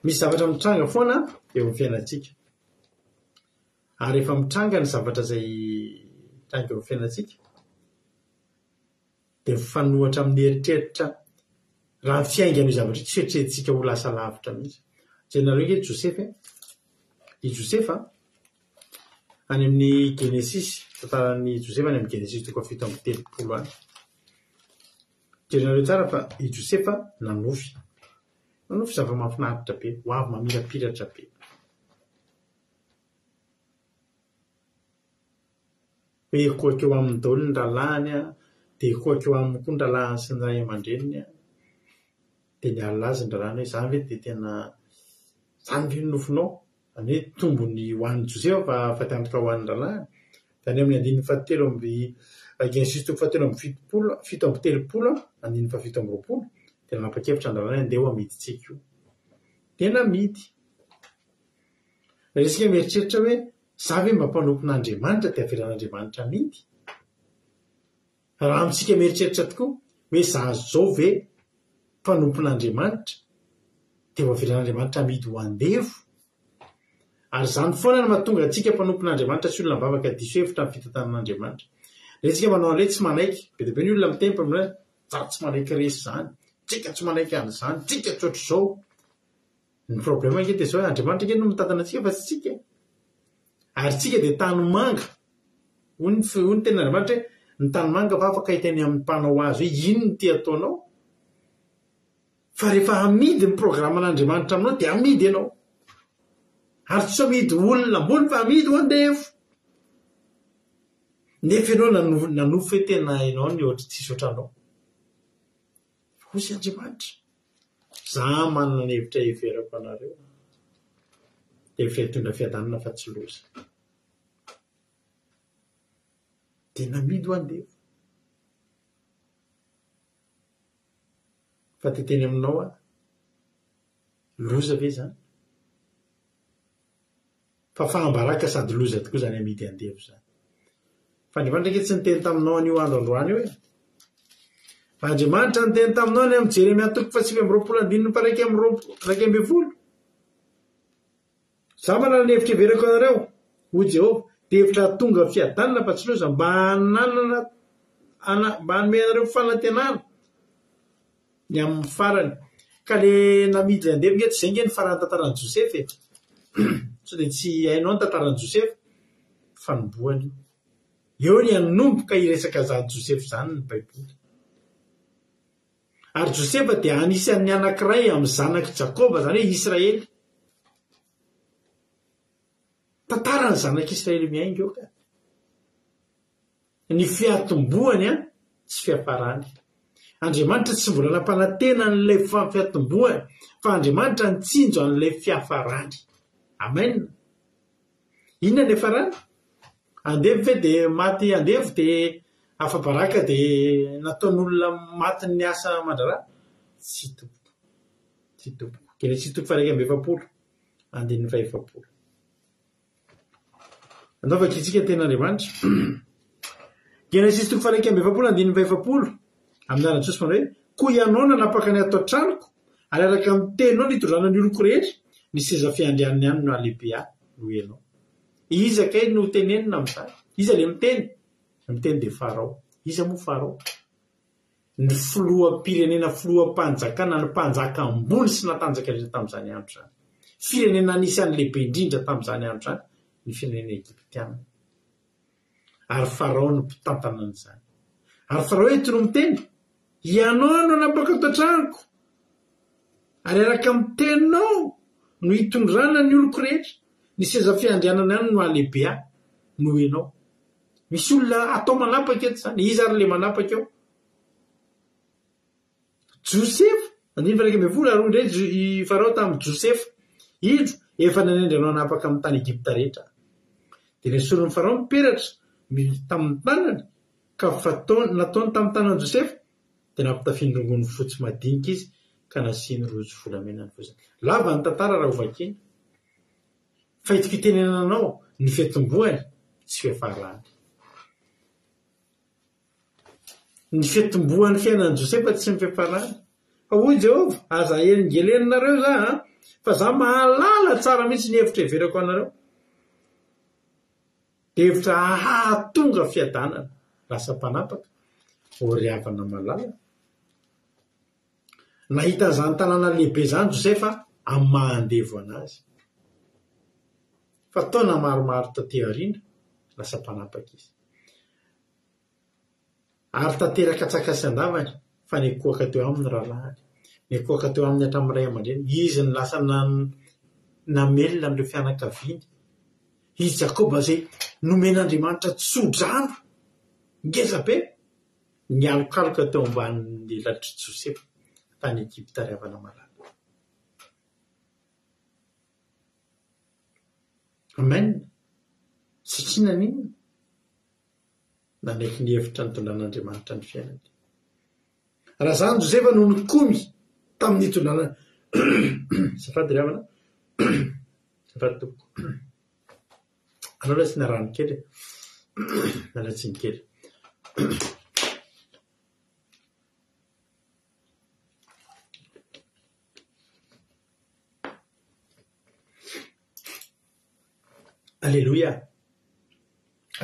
Misy zavatra mitranga foana eo amin'ny fiainantsika. Ary rehefa mitranga ny zavatra izay mitranga eo amin'ny fiainantsika, dia mifanohatra amin'ny eritreritra raha ny fiaingana io zavatra tsy eritreretintsika ho lasa lavitra mihitsy. Jerena hoe Josefa, i Josefa any amin'ny Genesisy, tantaran'ny Josefa any amin'ny Genesisy 7:30 any. Jerinareo tsara fa i Josefa nanofy zava-mahafinaritra be, ho avy mamirapiratra be. Hoe ekoeko eo amin'ny daholo ny ralahany, dia ekoeko eo amin'ny koa ny ralahany sy ny ray aman-dreniny, dia niala azy ny ralahany hoe izany ve dia tena izany ve nofinao? Izany hoe tombony ho an'ny Josefa fa tantoka ho an'ny ralahany. Izany amin'ny 7:30 Genesisy 7:30, 7:20, dia nanapa-kevitra ny ralahany andeha ho amidintsika io. Tena amidy. Raha isika mieritreritra hoe za ve mba mpanompon'Andriamanitra dia averan'Andriamanitra amidy? Raha amintsika mieritreritra tokoa hoe za zao ve mpanompon'Andriamanitra dia ho averan'Andriamanitra amidy ho andevo. Ary izany foana no mahatonga antsika mpanompon'Andriamanitra sy olona bavaka diso hevitra amin'ny fitantanan'Andriamanitra. Rehefa isika manao an'ilay tsy manaiky, be dia be ny olona mitempy amin'izany, za tsy manaiky resy izany, tsika tsy manaiky an'izany, tsika tsy ohatr'izao. Ny problema anke dia izao hoe Andriamanitra anke no mitantana antsika fa tsy tsika. Ary tsika dia tany manga. Hoy ny tena Andriamanitra hoe ny tany manga fa afaka hitany amin'ny mpanao azy hoe ino no tia ataonao. Fa rehefa amidy ny programan'Andriamanitra aminao dia amidy ianao. Ary tsy amidy olona ambony fa amidy ho andevo. Nefa ianao nanofy hoe tena ianao ny ohatry tsisy ohatranao. Hozy Andriamanitra. Za manana ny hevitra heverako anareo. Dia hitondra fiadanana fa tsy loza. Dia namidy ho andevo. Fa teteny aminao loza ve zany fa fahambaraka sady loza tokoa zany amidy andevo zany fa andriamanitra ndraiky tsy niteny taminao an'io androandroany io e fa andriamanitra niteny taminao ny amin'ny Jeremia 9:1-2 za manana ny hevitra everako anareo ho Jehova dia hevitra tonga fiadanana fa tsy loza mba hanome anareo fanantenana ny amin'ny farany ka le namidy andevo nge tsy zay nge ny farany tantaran'i Josepha e so dia tsy hainao ny tantaran'i Josepha fanomboany eo ny hanomboka hiresaka zany Josepha zany ny baiboly ary Josepha dia anisan'ny anankiray amin'ny zanaky Jakoba zany hoe Israely tantarany zanak'Israely miainga eo ka ny fiatomboany tsy fiafarany Andriamanitra tsy mbola nampanantena n'ilay fiatomboany fa Andriamanitra nitsinjo an'ilay fiafarany amen inona ny farany andevo ve dia maty andevo dia afa-baraka dia nataon'olona maty ny asa mandrara tsy tompo keny tsy tompo 1:7 andin'ny 7 anaovaka itsika ten'Andriamanitra Genesis 1:7 amin'ny anarany Jesosy manao hoe koa ianao nanapaka ny ato an-tranoko ary araka amin'ny teninao nitondrana ny oloko rehetra ny seza fiandrianany ihany no alehibe no ianao iza kay no tenenina amin'izany iza le miteny dia Farao iza moa Farao ny filoham-pirenena filoham-panjakana ny mpanjaka ambony sy natanjaka rehetra tamin'izany andro zany firenena anisan'ny lehibe indrindra tamin'izany andro zany ny firenena Egiptiana ary Farao no mpitantana an'izany ary Farao eto no miteny ianao no nanapaka ato an-tranoko ary araka amin'ny teninao no hitondrana ny oloko rehetra ny seza fiandrianana ihany no alehibe no ianao misy olona atao manapaka eto zany iza ary le manapaka eo Josepha 9:2 ary ndray Farao tamin'ny Josepha indro efa nanendranao hanapaka amin'ny tany Egipta rehetra dia nesorony Farao miperatra tamin'ny tanany ka nataony tamin'ny tanany Josepha dia nampitafindrongony fotsy madinika izy ka nasiany rojo volamena ny vozany lava ny tantara raha hovakiny fa ito fitenenanao ny fiatomboany tsy fiafarany ny fiatomboan'ny fiainan'i Josepha tsy mifiafarany fa hoy Jehova aza engeleninareo za fa za mahalala tsara mihitsy ny hevitra everako anareo dia hevitra hahatonga fiadanana lasa mpanapaka oriavana malala nahita zany tanàna lehibe zany Josepha amin'ny mahandevo anazy fa taona maromaro tatỳ aoriana lasa mpanapaka izy ary tanteraka tsakasy andavany fa nikoaka teo amin'ny rahalahy nikoaka teo amin'ny hatramin'iray aman-dreny izy ny lasa namelona amin'ireo fianakaviany izy Jakoba zay nomen'Andriamanitra tsodrano ngeza be ny alokaloka teo ambanin'ny latry Josepha tany Egipta riavana malala amen satria nanino nanaiky ny hevitra nitondran'Andriamanitra ny fiainany raha zany Josepha no nikomy tamin'ny tondrana safady riavana safady tompoko anao la tsy narano kely nalatsiny kely Alleluia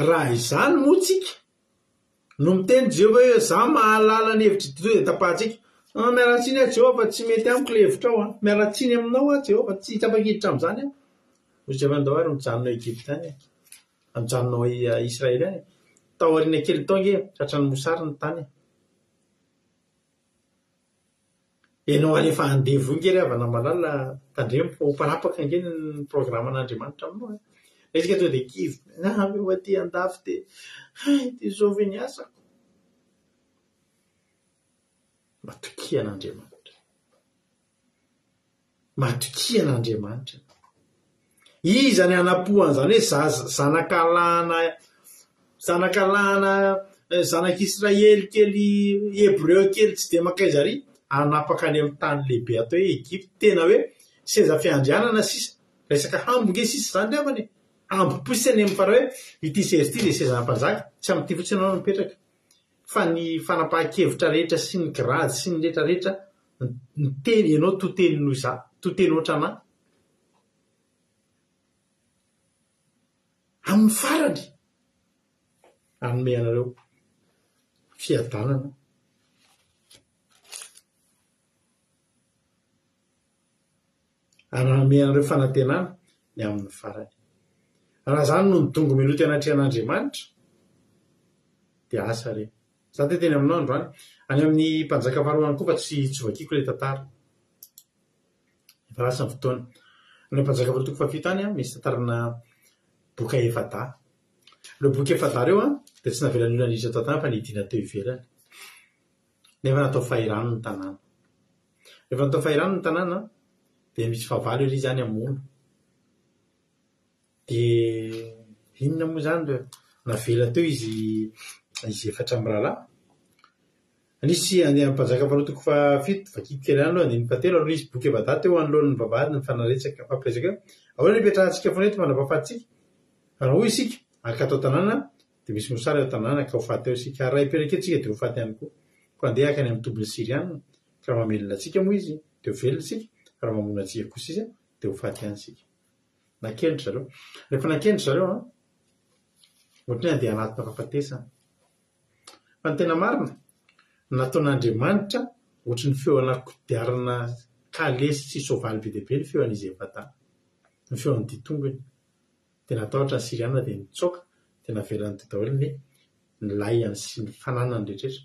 raha izany moa tsika no miteny Jehova hoe za mahalala ny hevitra to dia tapahatsika miaratsiny Jehova tsy mety amiko le hevitra ao miaratsiny aminao Jehova tsy tapakiditra amin'izany hoy Jehova ary mijanonao Egipta any mijanonao Israely any tao aoriana kely tao nge tratran'ny mosary ny tany ianao alefa andevo nge riavana malala tandremo fa ho mpanapaka nge ny programan'Andriamanitra aminao resika to dia kivy eo aty andafy dia zao ve ny asako matokian'Andriamanitra iza ny anapohan' zany hoe zanakalahana zanak'Israely kely Hebreo kely tsy dia makaizary anapaka any amin'ny tany lehibe atao hoe Egypte tena hoe seza fiandrianana sisa resaka hambonge sisa zany avany amboposany amin'ny fara hoe ity sezy ity le sezana mpanjaka tsy am'ty fotsiny anao mipetraka fa ny fanapahan-kevitra rehetra sy ny grady sy ny rehetrarehetra ny teny ianao toteny noho za toteny ohatrana amin'ny farany anome anareo fiadanana anome anareo fanantenana ny amin'ny farany raha zany no nidongo menoty anatrehan'Andriamanitra dia asa reny za teny aminao androany any amin'ny mpanjaka faharoany koa fa tsy vakiko le tantara efa lasa ny fotoana ny mpanjaka faharoa toko fafito any misy tantarana boka efada reo boka efada reo dia tsy navelany olona niditra tao tany fa nidina teo ivelany nefa natao fahirano ny tanàna rehefa natao fahirano ny tanàna dia misy fahavalo ery zany amono dia inona moa zany reo navela teo izy efatra amin'ny rahalahy nisy andeha mpanjaka faharoa toko fafito vakiko kely any aloha andiny fahatelo aloha izy boky evada teo anoloan'ny vavahady ny fanaretsaka fampiresaka ahoana nipetrahantsika foana eto manampahafatsika raha hoy isika araka atao tanàna dia misy mosary ao tanàna ka ho faty eo isika ary raha hipetraka etsika dia ho faty ihany koa ko andeha akany amin'ny tobiny siriana ka mamelona atsika moa izy dia ho velona isika raha mamona atsika kosa izy dia ho faty ihany isika nakendry zareo rehefa nakendry zareo ohatry ny andeha anatina fahafatesana fa ny tena marina nataon'Andriamanitra ohatry ny feo anakodiarana kalesy sy soavaly be deaibe ny feo an'izy efata ny feo an'ny ditongony dia natahotra ny siriana dia nitsoaka dia navelany teo daholo ny layany sy ny fananany rehetrrehetra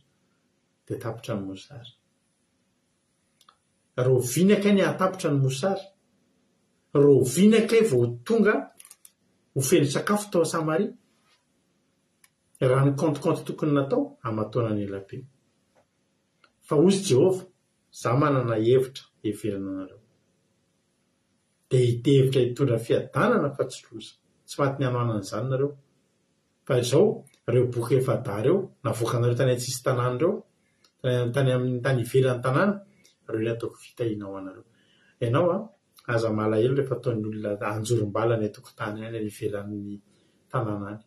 dia tapitra ny mosary rovinaka ny atapitra ny mosary rovinaka vao tonga ho feno sakafo tao Samaria raha ny kantokanto tokony natao amatoana ny elabe fa ozy Jehova za manana hevitra heverana anareo dia hitevitra hitondra fiadanana fa tsy loza tsy maty ny anoanana izany nareo fa izao reo boka efada reo navoaka anareo tany antsisy tanàna reo tany amin'ny tany ivelan'ny tanàna reo ilay ataoko fitahinao anareo ianao aza malahelo rehefa ataon'ny olona anjorom-bala ny atokotany any any ivelan'ny tanàna any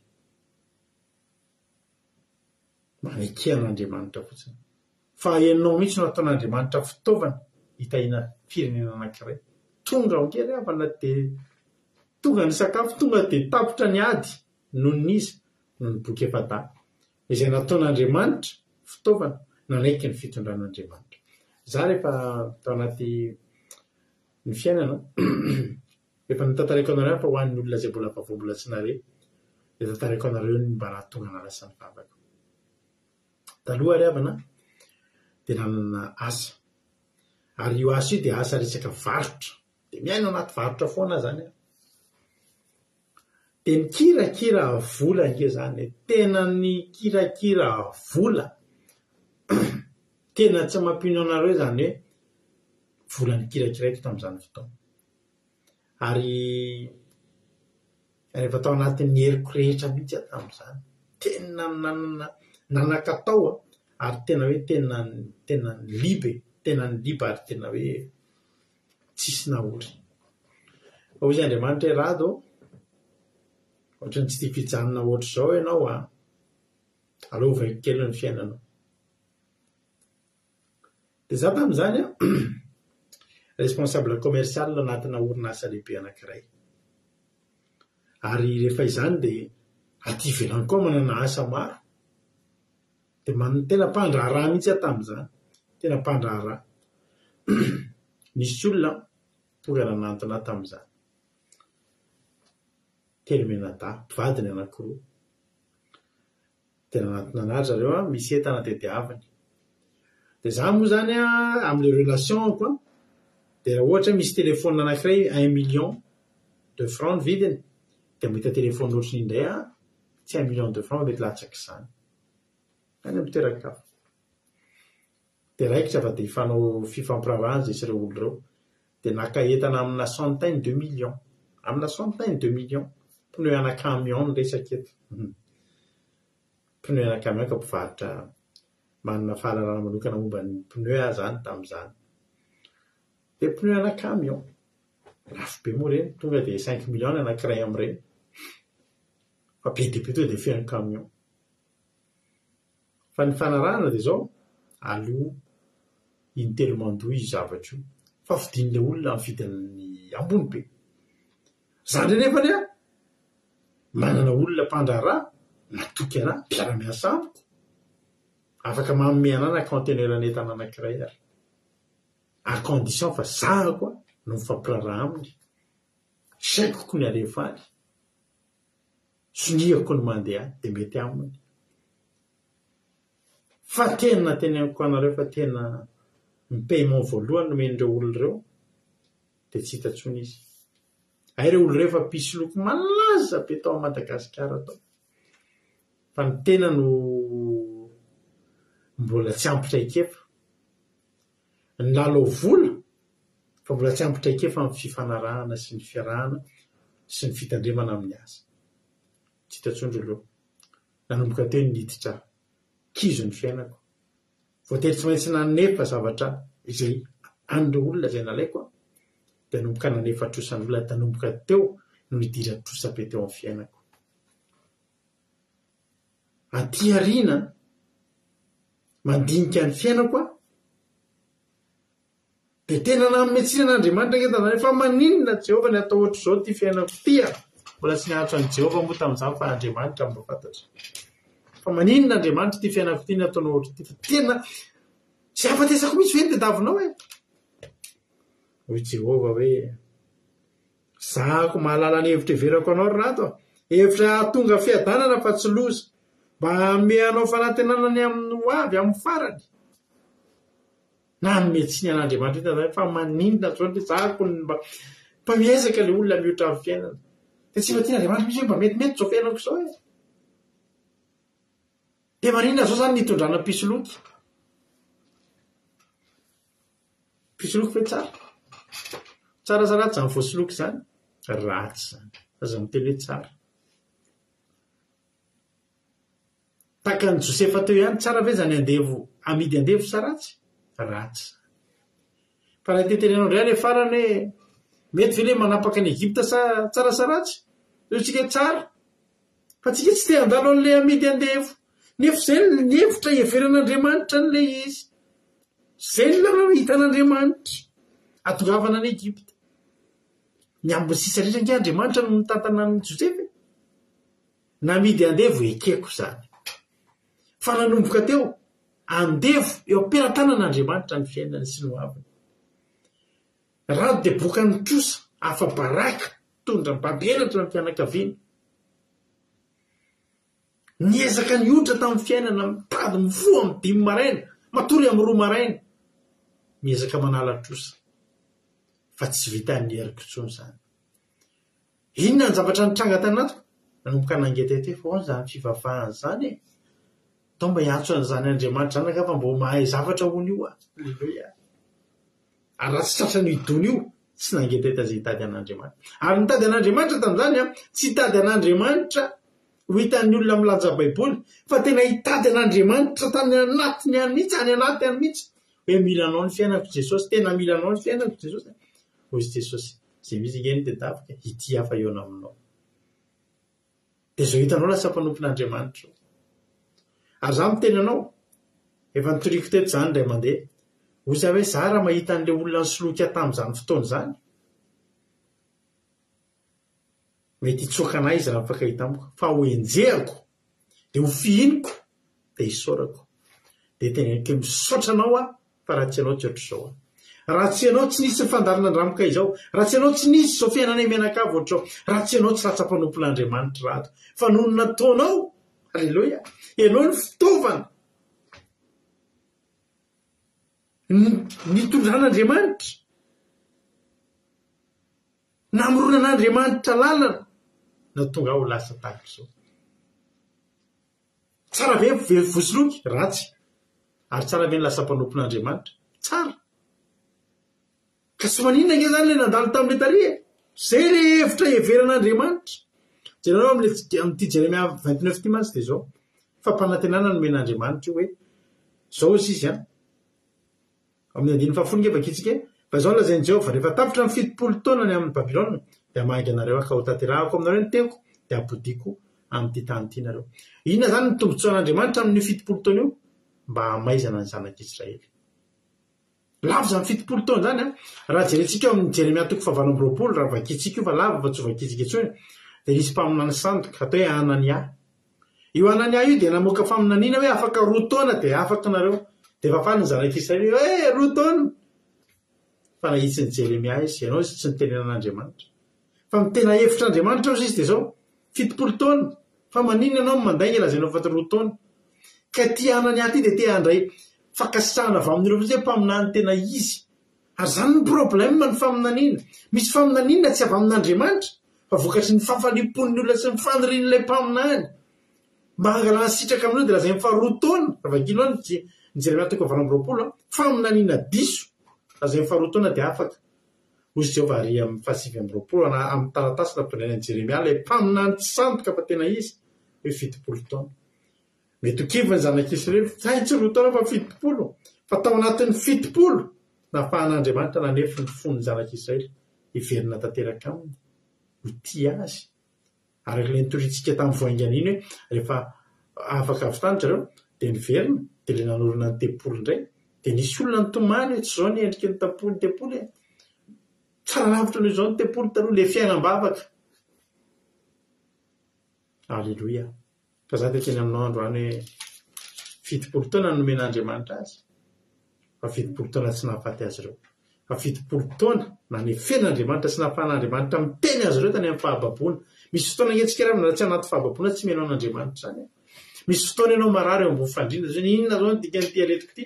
manekehan'Andriamanitra fotsiny fa ianao mihitsy no ataon'Andriamanitra fitaovana hitahina firenena anankiray tonga ongery avana dia tonga ny sakafo tonga dia tapitra ny ady noho n'iza noho ny boka efada izay nataon'Andriamanitra fitaovana nanaiky ny fitondran'Andriamanitra za rehefa tao anaty ny fiainana efa nitantarako anareo fa ho an'ny olona izay mbola vaovao mbola tsy nare dia tantarako anareo ny mba nahatonga nalasa ny vavaka taloha ry havana dia nanana asa ary io asa io dia asa resaka varotra dia miaina anaty varotra foana zany dia mikirakira vola nge zany tena ny kirakira vola tena tsy mampino anareo zany hoe vola ny kirakiraiko tamin'izany fotoana ary rehefa tao anatin'ny heriko rehetra mihitsy tamin'izany tena nanakatao ary tena hoe tena ny libe tena ny liba ary tena hoe tsisy nahory fa hoy Andriamanitra hoe rado ohatry ny tsy tia fijanona ohatry izao ianao alovaiko kely ny fiainanao dia za tamin'izany responsable commercial anatina orinasa lehibe anankiray ary rehefa izany dia aty ivelany koa manana asa maro dia tena mpandraharaha mihitsy tamin'izany tena mpandraharaha nisy olona tonga nanantona tamin'izany telo menada mpivadiny anankiroa dia nanantona anazy zareo misy entana tediavany dia za moa zany amin'le relationko dia raha ohatra misy telefônina anankiray 1 million de francs vidiny dia mahita telefôny ohatrany indray tsy 1 million de francs mety latsaka izany any amin'ny toeran-kafa dia raikitra fa dia hifanao fifampiravahana zay sy ireo olo ireo dia naka entana amina centaine de millions amina centaine de millions pneu ana camion ny resaka eto pneu ana camion ka mpivarotra manana fahalalana manokana momba ny pneu zany tamin'izany dia pneu ana camion lafo be moa reny tonga dia 5 millions anankiray amin'ireny fa be dia be to dia fean'ny camion fa ny fanarahana dia zao aloha intelo mandoa izy zavatra io fa fidin'ilay olona amin'ny vidin'ny ambony be zany nefa ny manana olona mpandrarà matoky anahy mpiara-miasa amiko afaka manome anana conteneran'entana anankiray ary à condition fa zahako no mifampiraraha aminy saikoko ny alefaly soniako ny mandeha dia mety aminy fa tena teneniko anareo fa tena ny paiement voalohany nomen'ireo olona ireo dia tsy hitantsony izy ireo olona ireo fa pisy loko malaza be tao Madagasikara tao fa ny tena no mbola tsy ampitraikefa ny lalo vola fa mbola tsy ampitraikefa amin'ny fifanarahana sy ny fiarahana sy ny fitandremana amin'ny asa tsy hitantsondro loha nanomboka teo ny niditra kizo ny fiainako voatery tsy maintsy nanefa zavatra izay an'ireo olona izay nalaiko dia nanomboka nanefa trosan'olona tanomboka teo no nidira trosa be teo amin'ny fiainako aty ariana mandinika ny fiainako dia tena nametsina an'Andriamanitra ngetana fa maninona Jehovah ny atao ohatr' izao ty fiainako tia mbola tsy nihatro an'i Jehovah moa tamin'izany fa Andriamanitra mba fantatra fa maninona Andriamanitra ty fiainako ty ny ataonao ohatr' ty fa tena tsy afatesako misy ve ny tadavinao hoy Jehovah hoe zahako mahalala ny hevitra everako anao rato hevitra tonga fiadanana fa tsy loza mba ameanao fanantenanany amin'ny ho avy amin'ny farany na nometsiny an'Andriamanitra hoe fa maninona zao ny zahako mba miezaka le olona mihoatra amin'ny fiainana dia tsy mba tiana Andriamanitra misy hoe mba metimety zao fiainako izao dia maninona zao zany nitondrana pisoloky fe tsara sa ratsy zany voasoloky zany ratsy zany aza miteny hoe tsara taka ny Josefa teo ihany tsara ve zany andevo amidy andevo sa ratsy fa raha tetenenao indray any farany hoe mety ve le manapaka ny Egypta sa tsara sa ratsy io tsika tsara fa tsika tsy te handalo an'le amidy andevo nefa zay ny hevitra iheveran'Andriamanitra n'le izy zay ny lalana hitan'Andriamanitra atongavana ny Egypta ny ambony sisa rehetra nge Andriamanitra no mitantana ny Josefa namidy andevo ekeko zany fa nanomboka teo andevo eo am-peratanan'Andriamanitra ny fiainany sy ny hoaviny rado dia boka ny trosa afa-baraka tondra ny mpampianatra ny fianakaviana niezaka ny odra tamin'ny fiainana mitady mivoa amin'ny 5 maraina matory amin'ny 2 maraina miezaka manala trosa fa tsy vita ny eriko tsony zany inona ny zavatra nitranga tanato nanomboka nangetete fa ao zany fivavahany zany tao mba hiantso an'izany Andriamanitra zany fa mbo mahay zavatra hony io alleluia ary raha tsy tratra ny idony io tsy nangeteta zay hitady an'Andriamanitra ary nitady an'Andriamanitra tamin'izany tsy hitady an'Andriamanitra ho hitan'ny olona milanja baiboly fa tena hitady an'Andriamanitra tany anatiny any mihitsy any anaty any mihitsy hoe milanao ny fiainako Jesosy tena milanao ny fiainako Jesosy hoy Jesosy zay misy ingeny dia davika ity hafa eo aminao dia zao hitanao lasa mpanompon'Andriamanitra ary za miteny anao efa nitoriko teto zany ndray mandeha oza hoe za raha mahita an'le olona nysoloka tamin'izany fotoana zany mety hitsokana izy raha afaka hita amiko fa ho enjehako dia ho fihiniko dia hisaorako dia teneniko misaotra anao fa raha tsy ianao tsy ohatr'izao raha tsy ianao tsy nisy fandarana andramoka izao raha tsy ianao tsy nisy zao fiainana menakavo ohatr'izao raha tsy ianao tsy ratsa-panompon'Andriamanitra rato fa noho ny nataonao alleluia ianao ny fitaovana nitondran'Andriamanitra namoronan'Andriamanitra lalana na tonga ho lasa tahaka izao tsara ve vosoloky ratsy ary tsara ve ny lasa mpanompon'Andriamanitra tsara ka tsy maninona nge zany le nandalo tamin'le taria zay le hevitra heveran'Andriamanitra jerenao amin'ty Jeremia 29 ty mantsy dia zao fa mpanantenana nomen'Andriamanitra io hoe zao izy izy amin'ny 1 nge vakitsika fa zao lazainy Jehova rehefa tapitra ny 70 taona ny amin'ny Babilôna dia mahainga anareo ka ho tanterahako aminareo ny teoko dia apodiko amin'ity tany ity nareo. Inona zany ny tombotsoan'Andriamanitra amin'ny 70 taona io? Mba hamaizana ny zanak'Israely. Lava zany 70 taona zany raha jerentsika amin'ny Jeremia 9:20 raha vakitsika io fa lava fa tsy vakitsika intsony dia nisy mpaminany sandoka atao hoe Anania. Io Anania io dia namoaka faminaniana hoe afaka 2 taona dia afaka nareo dia fafana ny zanak'Israely hoe 2 taona. Fa nahitsy ny Jeremia izy ianao izy tsy nitenenan'Andriamanitra. Fa mitena hevitr'Andriamanitra izy dia zao 70 taona. Fa maninona ianao mandainga lazainao fa 2 taona. Ka ty Anania ty dia te handray fakasitrahana avy amin'ireo hoe mpaminany tena izy. Ary zany ny problème ny faminaniana. Misy faminaniana tsy avy amin'Andriamanitra fa vokatry ny fafalipon'ny olona sy ny fanirian'ilay mpaminany. Mba hangalana sitraka amin'io dia lazainy fa 2 taona. Vakilo ny Jeremia 9:20 faminaniana diso. Lazainy fa 2 taona dia afaka. Hozy Jehova ary amin'ny 7:20 amin'ny taratasy nampitondrainy Jeremia ilay mpaminany tsy sandoka fa tena izy hoe 70 taona. Mety ho kivo ny zanak'Israely fa tsy 2 taona fa 70. Fa tao anatin'ny 70 nafahan'Andriamanitra nanefy ny fon'ny zanak'Israely hiverina tanteraka aminy. Ho tia azy. Ary ilay nitoritsika tamin'ny voaingan'iny hoe rehefa afaka avy tany zareo dia niverina dia ilay nanorina ny tempolo indray dia nisy olona nitomany hoe tsy zao ny endriky ny tempolo. Tsara lavitra noho izao ny tempolo taloha ilay fiainam-bavaka. Alleluia. Fa za dia teny aminao androany hoe 70 taona nomen'Andriamanitra azy. Fa 70 taona tsy nahafaty azy ireo. Fa 70 taona nanefen'Andriamanitra sy nahafahan'Andriamanitra miteny azy ireo tany amin'ny fahababoana. Misy fotoana antsika raha tsy anaty fahababoana tsy menao n'Andriamanitra zany. Misy fotoana ianao marary eo ambony fandriana zany inona zao ny dikan'ity aretiko ity.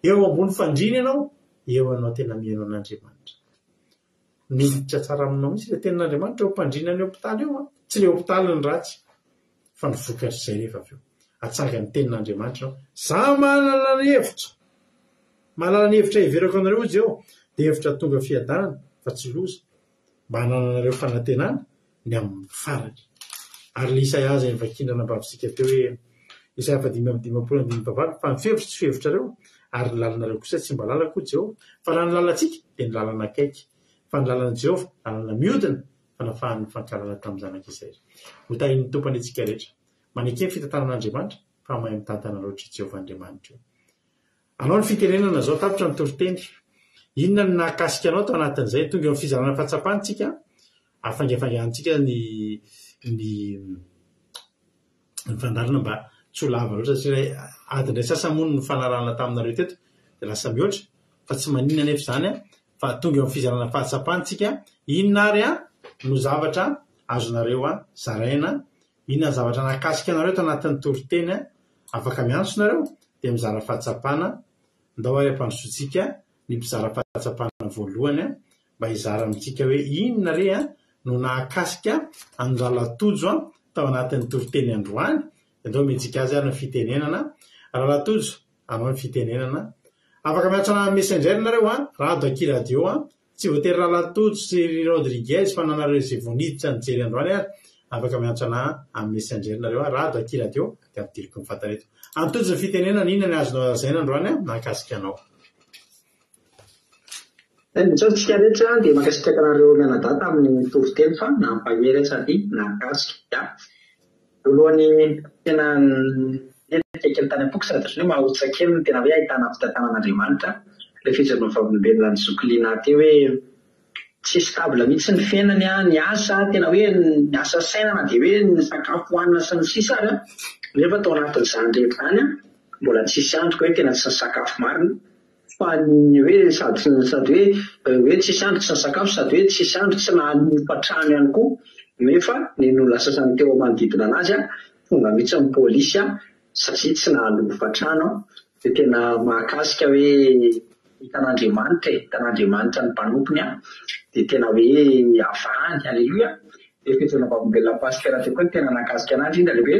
Eo ambony fandriana ianao, eo anao tena mihaino an'Andriamanitra. Militra tsara aminao mihitsy ilay tenin'Andriamanitra eo ampandriana ny hopitaly eo. Tsy ilay hopitaly ny ratsy. Fa ny vokatr'izay rehefa avy eo. Atsanga ny tenin'Andriamanitra. Za manana ny hevitra. Manana ny hevitra hiverako anareo izy eo. Dia hevitra tonga fiadanana fa tsy loza. Mba hananareo fanantenana ny amin'ny farany. Ary ilay Isaia izay nivakindrana ambavisika teo hoe Isaia 5:20 fa ny fevitra tsy fevitrareo ary ny lalanareo kosa tsy mba lalako Jehova. Fa raha ny lalantsika dia ny lalana akaiky. Fa ny lalana Jehova lalana mihodina fanafahan'ny fankalana tamin'ny zanak'Israely. Ho tahin'ny tompany antsika rehetra. Manekena ny fitantanan'Andriamanitra fa mahay mitantana loatra Jehova Andriamanitra io. Anao ny fitenenana zao tapitra ny toriteny. Inona ny nahakasika anao tao anatin'izay tonga amin'ny fizarana fahatsapantsika afangafangantsika ny fandarina mba tsy ho lava loatra satria adin'ilay sasamony ny fanarahana taminareo teto dia lasa mihoatra fa tsy maninona nefa zany fa tonga amin'ny fizarana fahatsapantsika inona ary no zavatra azonareo zaraina, inona zavatra nahakasika anareo tao anatin'ny toriteny afaka miantsonareo dia mizara fahatsapana ndao ary ampandrosotsika ny mpizara fahatsapana voalohany mba hizara amintsika hoe inona re no nahakasika andralatojo tao anatin'ny toriteny androany ndao metsika azy ary ny fitenenana rahalatojo anao ny fitenenana afaka miantsona messenger nareo radio akiradio tsy voatery rahalatojo sy Rodriguez fa nanareo izay voniditra ny jery androany ary afaka miantsona amin'ny messenger nareo radio akiradio dia ampidiriko ny fatareto antojo ny fitenenana inona ny azonao azaina androany nahakasika anao. Zao tsika rehetra dia makasitraka anareo mianadata amin'ny toriteny fa nampahery sady nahakasika. Voalohany tena endrika ny tany am-poky sady otrany mahotsakely ny tena hoe ahitana fitantanan'Andriamanitra. Ilay fijoroana fahavelombenona ny Zoklina teo hoe tsy stable mihitsy ny fiainany ny asa tena hoe ny asa sainana dia hoe ny sakafo hohanina sy ny sisa ary nefa tao anatin'izany rehetra zany mbola tsisy androka hoe tena tsy ny sakafo marina. Fa ny hoe sady hoe tsisy andro tsy ny sakafo sady hoe tsisy andro tsy nahafatrano ihany koa nefa ny olona sasany teo manodidina anazy tonga mihitsy amin'ny pôlisy satria tsy nahalofatrano dia tena mahakasika hoe hitan'Andriamanitra ny mpanompony dia tena hoe avahany aleluia. Dia fijoroana fahavelombenona pasikera teo koa ny tena nakasika anazy indra lehibe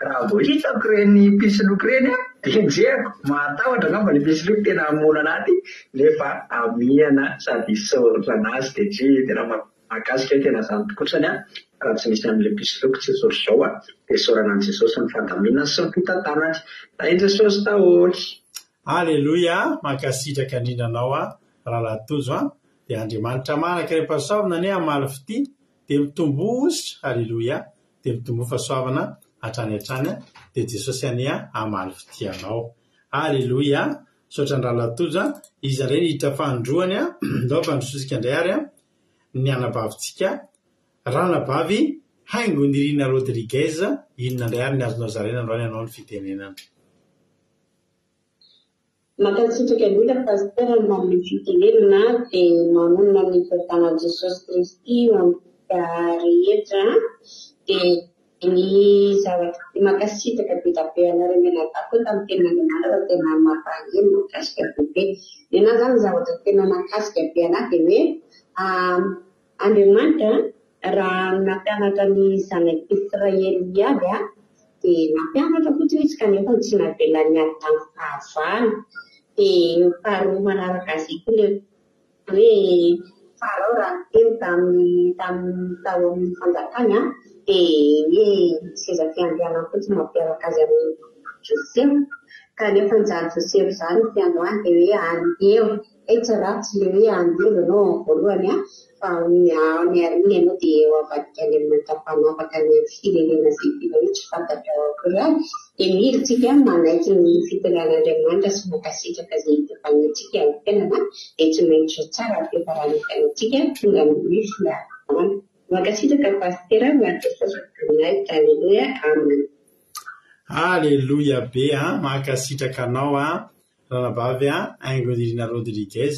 raha vao hitako ireny pisiloko ireny dia enjehako mahatahotra angamba ny pisiloko tena mona anaty nefa amihana sady soritra anazy dia tena mahakasika hoe tena zany tokotrany raha tsy misy amin'ilay pisiloko tsy soritra izao dia soranan'i Jesosy ny fandaminana sy ny fitantanany. Tahian Jesosy taholy. Alleluia, mankasitraka indrindra anao rahalatozo dia Andriamanitra manaka ireo mpahasoavana ny amaly fity dia mitombositra aleloia dia mitombo fahasoavana hatrany hatrany dia Jesosy ania amaly fitianao aleloia sotra ny rahalatojo izy ireny hiditra fandroany ndao fandrosika indray ary ny anabavintsika ranabavy haingo nirina Rodriguez inona indray ary ny azonao zarena androany anao ny fitenenana Makasitraka indrindra pasitera ny manome fitenenana dia manonona ny fiadanan'i Jesosy Kristy rehetra dia ny zavatra makasitraka be da be anareo menadako tamin'ny tenan'Andriamanitra tena mampaheno makasika bebe. Dia na zany zavatra tena makasika be anahy dia hoe Andriamanitra raha nampianatra ny zanak'Israely iaby dia nampianatra fotsiny izy kanefa tsy navela ny ady tamin'ny fahavalo. Dia faharoa manaraka azy koa ilay hoe farao raha teny tamin'ny tao amin'ny fanjakany dia hoe seza fiandrianana fotsiny mampiaraka azy amin'ny Josefa kanefa njany Josefa izany fiandroany dia hoe andeho tsy ratsy ilay hoe andeho ianao voalohany fa ny ariny ianao dia eo avadika any amin'ny tapanapaka ny firenena izay tena hoe tsy fantatra ao akory any dia militsika manaiky ny fitenenan'Andriamanitra sy makasitraka izay hitantsika amin'ny fiainana dia tsy maintsy tsara fiafarany fiainantsika tonga amin'ny fiainana. Makasitraka pasitera miaraka aleluia amen. Aleluia be makasitraka anao ranabavy haingo nirina Rodriguez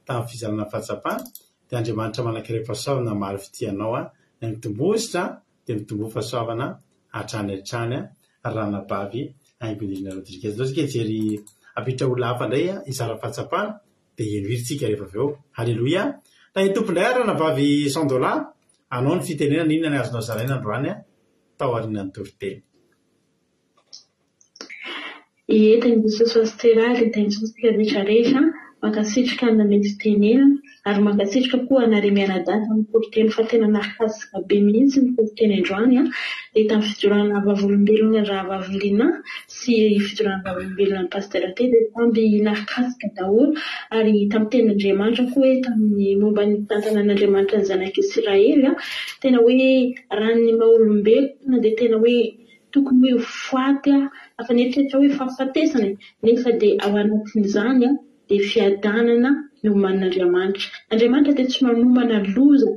tamin'ny fizarana fahatsapana dia Andriamanitra manankiray fahasoavana maro fitianao ny mitombositra dia mitombo fahasoavana hatrany hatrany ranabavy haingo nirina Rodriguez. Nao sika jery apitra olona hafa indray izara fahatsapana dia henohirintsika rehefa avy eo. Aleloia. Tany tompondray ranabavy $100 anao ny fitenenana inona ny azonao zaraina androany tao aorian'ny toriteny. Teny Jesosy pasitera dia teny Jesosy rehetrarehetra makasitrika ny mety tenena ary makasitrika koa anareo mianadaty amin'ny toriteny fa tena nakasika be mihitsy ny toriteny androany dia tamin'ny fijorana vavolombelona raha vavoliana sy fijorana vavolombelona ny pasitera teny dia samby nakasika daholo ary tamin'ny tenin'Andriamanitra koa hoe tamin'ny momba ny tantanan'Andriamanitra ny zanak'Israely tena hoe raha ny maha-olombelona dia tena hoe tokony hoe faty afa netrehitra hoe fahafatesana nefa dia ao anatin'izany dia fiadanana noman'Andriamanitra. Andriamanitra dia tsy manomana loza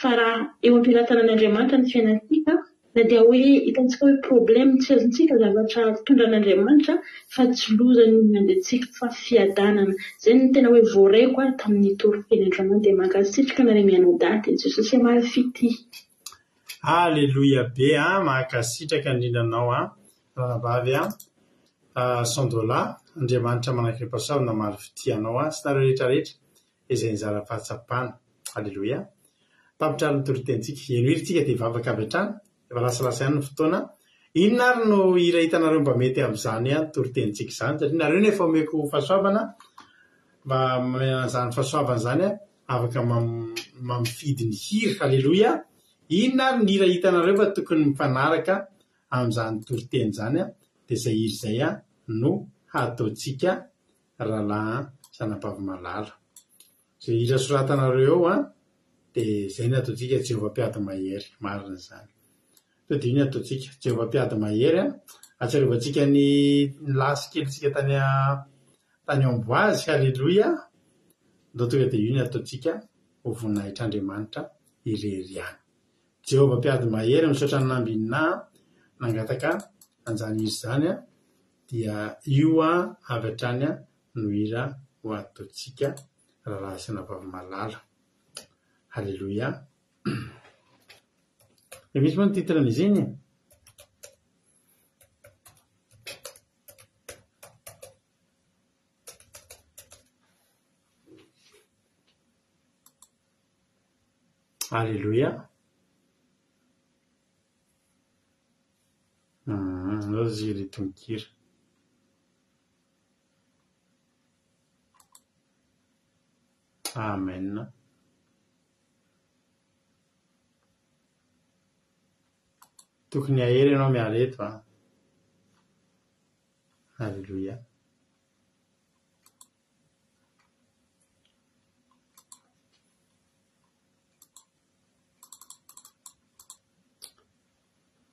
fa raha eo am-pilatanan'Andriamanitra ny fiainantsika na dia hoe hitantsika hoe problème tsy azontsika zavatra tondran'Andriamanitra fa tsy loza ny mandehantsika fa fiadanana. Izay ny tena hoe voareko tamin'ny toriteny Andriamanitra dia makasitraka na mianadaty Jesosy amaly fity. Aleluia be makasitraka indrindranao ranabavy $100 Andriamanitra manankiray pasaona maro fitianao sy nareo rehetrarehetra izay nizara fahatsapana. Aleloia. Tapitra ny toritentsika henohirintsika dia vavaka avy hatrany efa lasalasa ihany ny fotoana. Inona ary no hira hitanareo mba mety amin'izany toritentsika izany satria nareo nefa omeko fahasoavana mba izany fahasoavana izany afaka mamifidy ny hira. Aleloia. Inona ary ny hira hitanareo fa tokony mifanaraka amin'izany toriteny izany dia izay hira izay no hataontsika rahalahy zanabavy malala. Izay hira soratanareo dia izay ny ataontsika Jehovah mpiady mahery marina izany. Sao dia iny ataontsika Jehovah mpiady mahery atsiarovantsika ny lasy kelitsika tany Amboazy. Aleloia. Ndao tonga dia iny ataontsika ho voninahitr'Andriamanitra irery ihany. Jehovah mpiady mahery misaotra ny nambinina nangataka anjany izy izany dia io avy hatrany no hira ho ataontsika rahalahy sy zanavavy malala. Aleloia. Misy moa ny titran'izy iny. Aleluia. Zao izy tononkira. Amen. Tokony ahery ianao miala eto Aleluia.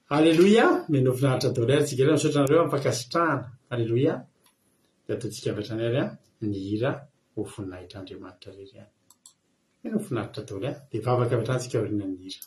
Alléluia, menofinaritra daholo ary tsika misaotra anareo ampakasitrahana. Alléluia. Dia ataontsika avatra any ary ny hira ho voninahitra Andriamanitra irery any. Menofinaritra daholo dia vavaka avatra antsika aoriana ny hira.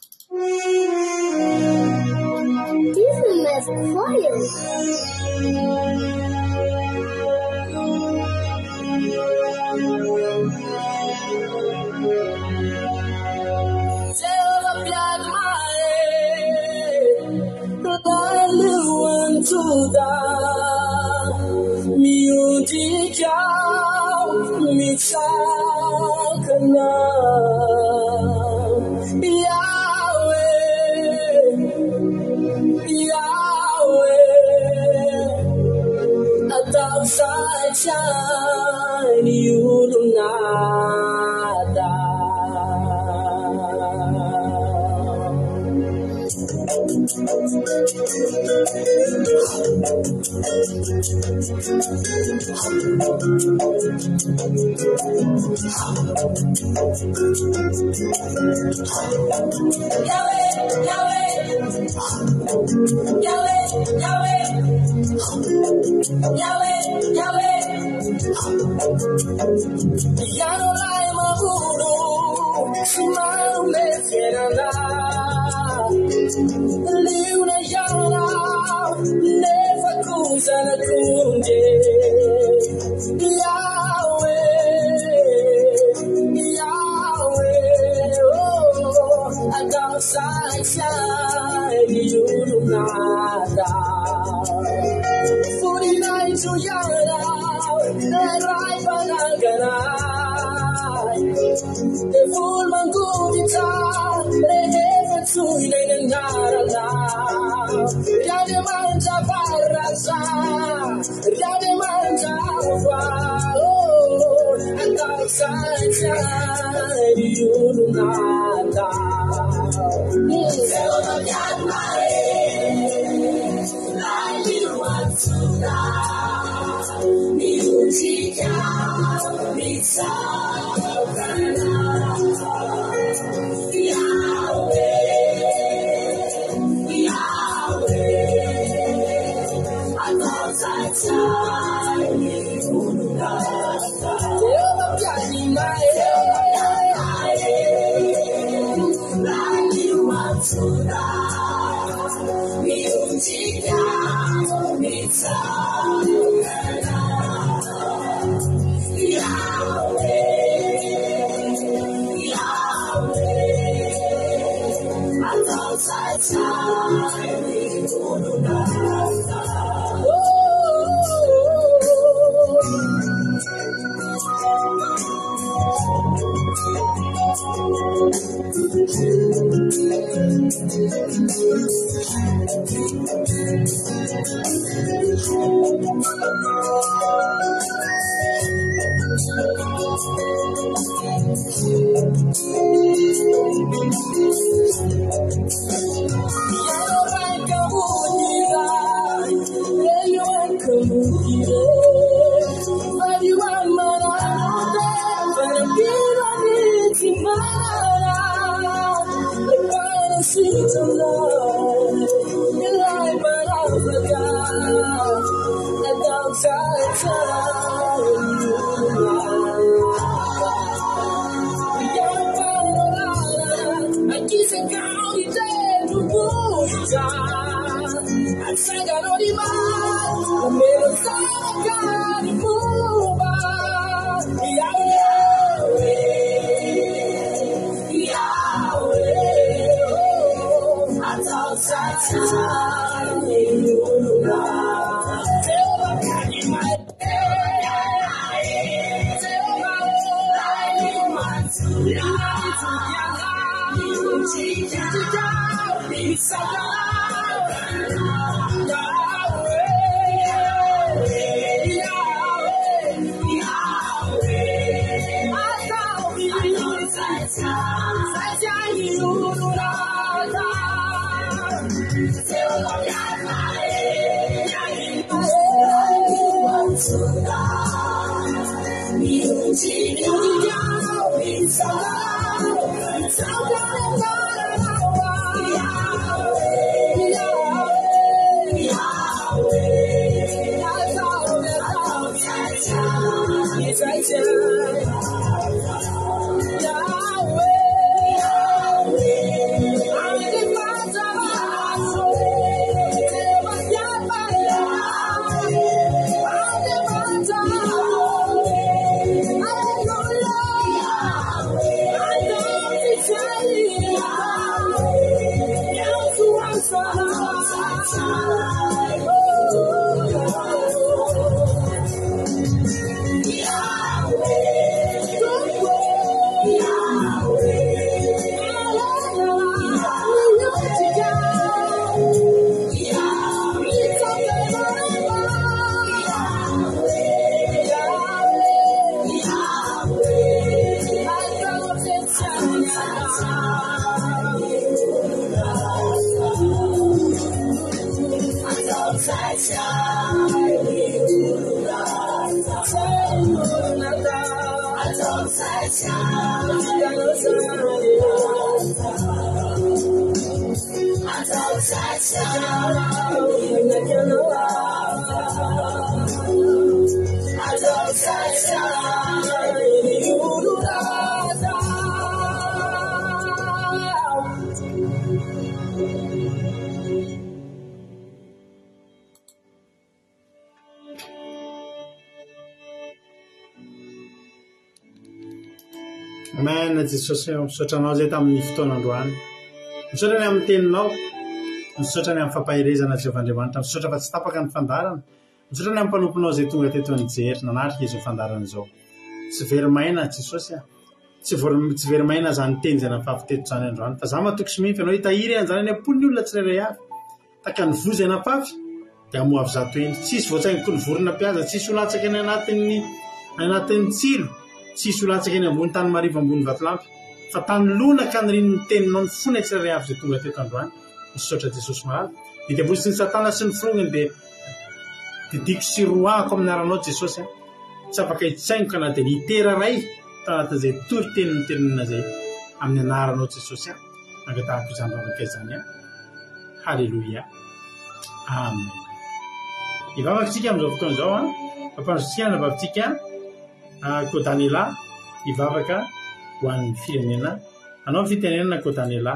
Amen Jesosy misotranao zay tamin'ny fotoanandroany misotra ny amin'ny teninao misotra ny amin'ny fampahirezana Jehovandriamanitra misotra fa tsy tapaka ny fandarana misotra ny amin'ny mpanomponao zay tonga teto nijery nanatrika izao fandarana izao tsy verimaina Jesosy tsy verimaina zany teny zay nafafy teto zany androany fa za matoky sy mify ianao hitahiry an'izany any am-pony ny olona tsirairay avy taka ny voza nafafy dia amoa avy zato eny tsisy voatsaingy ny vorona mpihaza tsisy olatsaka ny anatin'ny tsilo tsisy olatsaka ny ambony tany marivo ambony vatolampy fa tany lona ka niriny ny teninao ny fona tsirairay avy zay tonga teto androany misaotra Jesosy malala ny diavolo sy ny satana sy ny firongany dia didiko sy roako amin'ny aranao Jesosy tsy afaka hitsaingoka na dia ny iteraray tanatazay tory teniny tenina zay amin'ny anaranao Jesosy angatahako izany vavaka izany Halleluia amen ivavakantsika amin'izao fotoana izao mampanzotsika ny vavantsika Kodaniela ivavaka ho an'ny firenena anao ny fitenenana Kodaniela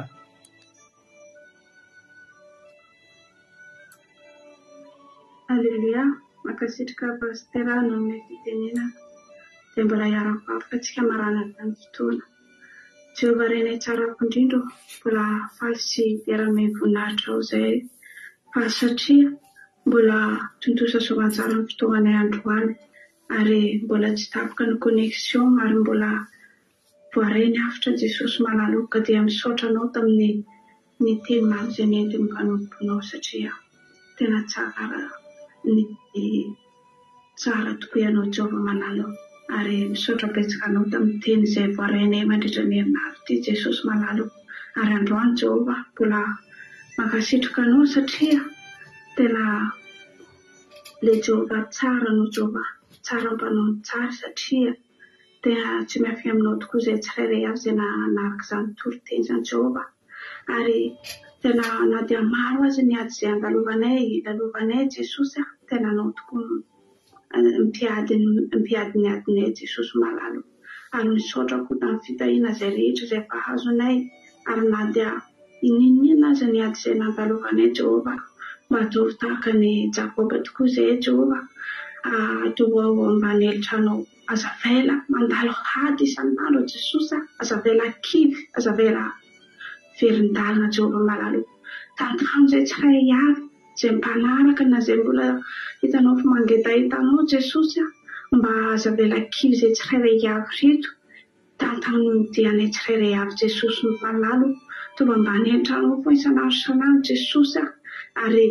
Alleluia makasitraka pastera no amin'ny fitenenana dia mbola hiarako afaka tsika maranaka ny fotoana Jehova renay tsarako indrindro mbola faly sy terame voninahitra ao izay fa satria mbola tontosa soavantsara ny fotoanay androany ary mbola tsy tapaka ny connexion ary mbola voareny afitra Jesosy malaloka dia misaotra anao tamin'ny ny teny maro izay nentiny mpanomponao satria tena tsara tokoa ianao Jehova malalo ary misaotra betsaka anao tamin'ny teny izay voarenay mandritra ny herinandro ity Jesosy malalo ary androany Jehova mbola makasitraka anao satria tena le Jehova tsara no Jehova tsara mpanao tsara satria dia tsy miafy aminao tokoa izay tsirairay avy izay nanaraka izany toriteny izany Jehova ary tena na dia maro azy ny ady izay andalovanay Jesosy tena anao tokoa mpiady ny adinay Jesosy malalo ary misaotra koa tamin'ny fitahiana izay rehetra izay mpahazonay ary na dia ininina azy ny ady izay nandalovanay Jehova mba atovy tahaka ny Jakoba tokoa izay Jehova atovy ao ambany elitranao azavela mandalo hady isan'andro Jesosy azavela kivy azavela verindalina Jehova malalo tantamo izay tsiray avy izay mpanaraka na izay mbola hitanao fa mangetahitanao Jesosy mba azavela kivy izay tsirairay avy reto tantamo dianay tsirairay avy Jesosy malalo tovy ambany elitranao fo isan'andro Jesosy ary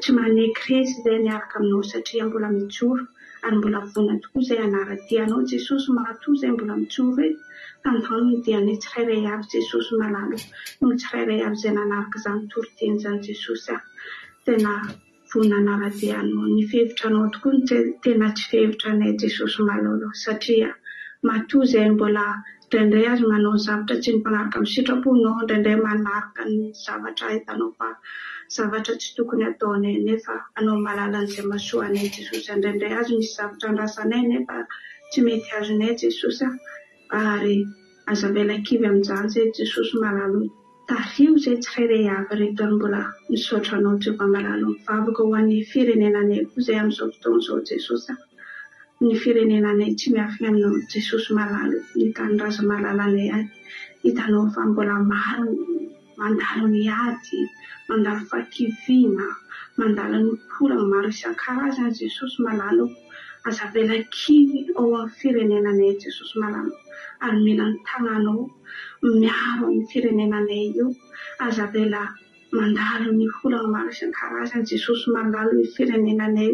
tsy maneky resy izay niaraka aminao satria mbola mijoro ary mbola vona tokoa izay anaratianao Jesosy mahatoa izay mbola mijoro eto tantamo ny dianay tsirairay avy Jesosy malalo no tsirairay avy izay nanaraka izany toriteny izany Jesosy tena vona anaratianao ny fehivitranao tokoa ny tena tsy fehivitranay Jesosy malalo satria mahatoa izay mbola indraindray azy manao zavatra tsy ny mpanaraka amin'ny sitraponao indraindray manaraka ny zavatra hitanao fa zavatra tsy tokony ataonay nefa anao malala an'izay mahasoanay Jesosy indraindray azy misy zavatra andrasanay nefa tsy mety azonay Jesosy ary azavela kivy amin'izany izay Jesosy malalo tario izay tsirairay avy reto ary mbola misaotra anao Jehova malalo mivavaka ho an'ny firenenanay koa izay amin'izao fotoana izao Jesosy ny firenenanay tsy miafy aminao Jesosy malalo ny tanindrazana malalanay any hitanao fa mbola maro mandalo ny ady mandalo fakiviana mandalo ny korana maro isan-karazany Jesosy malalo azavela kivy ao amin'ny firenenanay Jesosy malalo ary mila ny tananao miaro amin'ny firenenanay io azavela mandalo ny olana maro isan-karazany Jesosy malalo ny firenenanay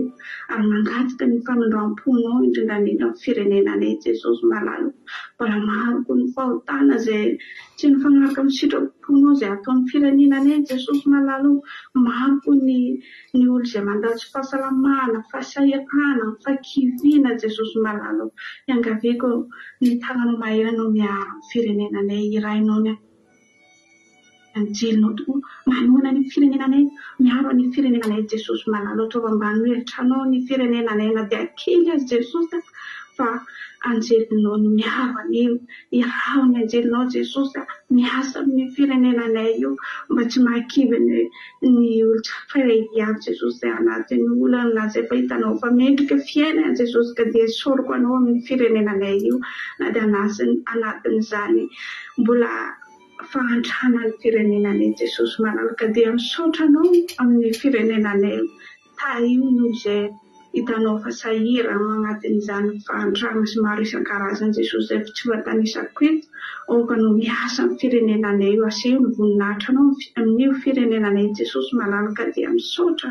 ary mangataka ny famindram-ponao indrindra indrindra amin'ny firenenanay Jesosy malalo mbola maro koa ny fahotana izay tsy mifanaraka amin'ny sitraponao izay atao amin'ny firenenanay Jesosy malalo maro koa ny olo izay mandalo tsy fahasalamana fahasahirana fakiviana Jesosy malalo iangaveko ny tananao maheranao miaro amin'ny firenenanay irainao ny anjelinao tokoa manona ny firenenanay miaro ny firenenanay Jesosy malalo atovy ambany elitranao ny firenenanay na dia kely azy Jesosy fa anjelinao no mihavana io iraho ny anjelinao Jesosy miasa amin'ny firenenanay io mba tsy mahakivy ny olona hiavy Jesosy anatin'ny olana na zay fa hitanao fa mendrika fiainana Jesosy ka dia soroko anao amin'ny firenenanay io na dia anatin'izany mbola fahantrana ny firenenanay Jesosy malalaka dia misaotra anao amin'ny firenenanay ta io no izay hitanao fa sahira agnatin'izany fahantrana sy maro isan-karazany Jesosy zay tsy voatanisako eto oka no miasa amin'ny firenenanay io aseho ny voninahitra anao amin'io firenenanay Jesosy malalaka dia misaotra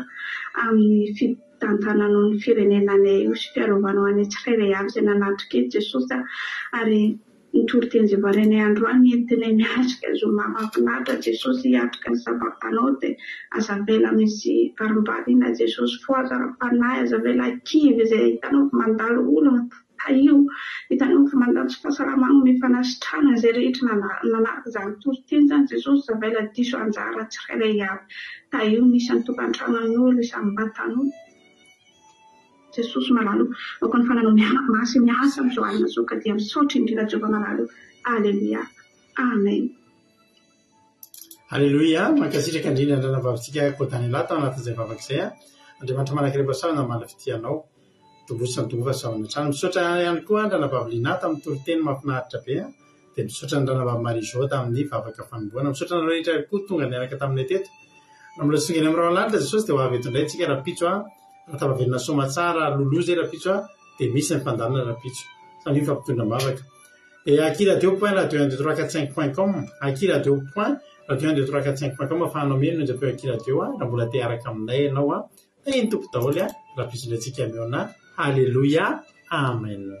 amin'ny fitantananao ny firenenanay io sy fiarovanao any tsirairay avy izay nanatrika eto Jesosy ary nitoro teny izay varenay androany entinay miatrika zo mahafinaritra Jesosy hiatrika ny sabatanao dia azavela misy varim-baliana Jesosy foazara-panahy azavela kivy izay hitanao fa mandalo olona io hitanao fa mandalo sy fahasalamana mifanasitrana izay rehetra nanaraka izany toro teny izany Jesosy azavela diso anjara tsirairay avy ta io nisy ny tokantrano isan'ny batanao Jesosy malalo oko ny fananao masy miasa amin'izao alina izao ka dia misaotra indrindra Jehovah malalo. Aleluia. Amen. Aleluia. Mankasitraka indrindra andrana vavintsika kodany lahy tao anatin'izay vavaka izay Andriamanitra manankirepa sahona malafitianao tobosana tobova sahona trano misaotra ihany koa andrana vaviliana tamin'ny toriteny mahafinaritra be dia misaotra andrana vavy Marizao tamin'ny vavaka fanomboana misaotra anao rehetra koa tonga niaraka taminay teto namolosongany amin'ny rahalanitra Jesosy dia ho avy eto indray tsika rapitso Ratabavelina soma tsara lolo zay rapitso dia misy ny fandanana rapitso samy io fampitondra mavaka dia akiradio.radio12345.com akiradio.radio12345.com afahanao meno ny japeo akiradio raha mbola te araka aminay ianao eny tompo daholo rapitso indray tsika amiona. Haleluia. Amen.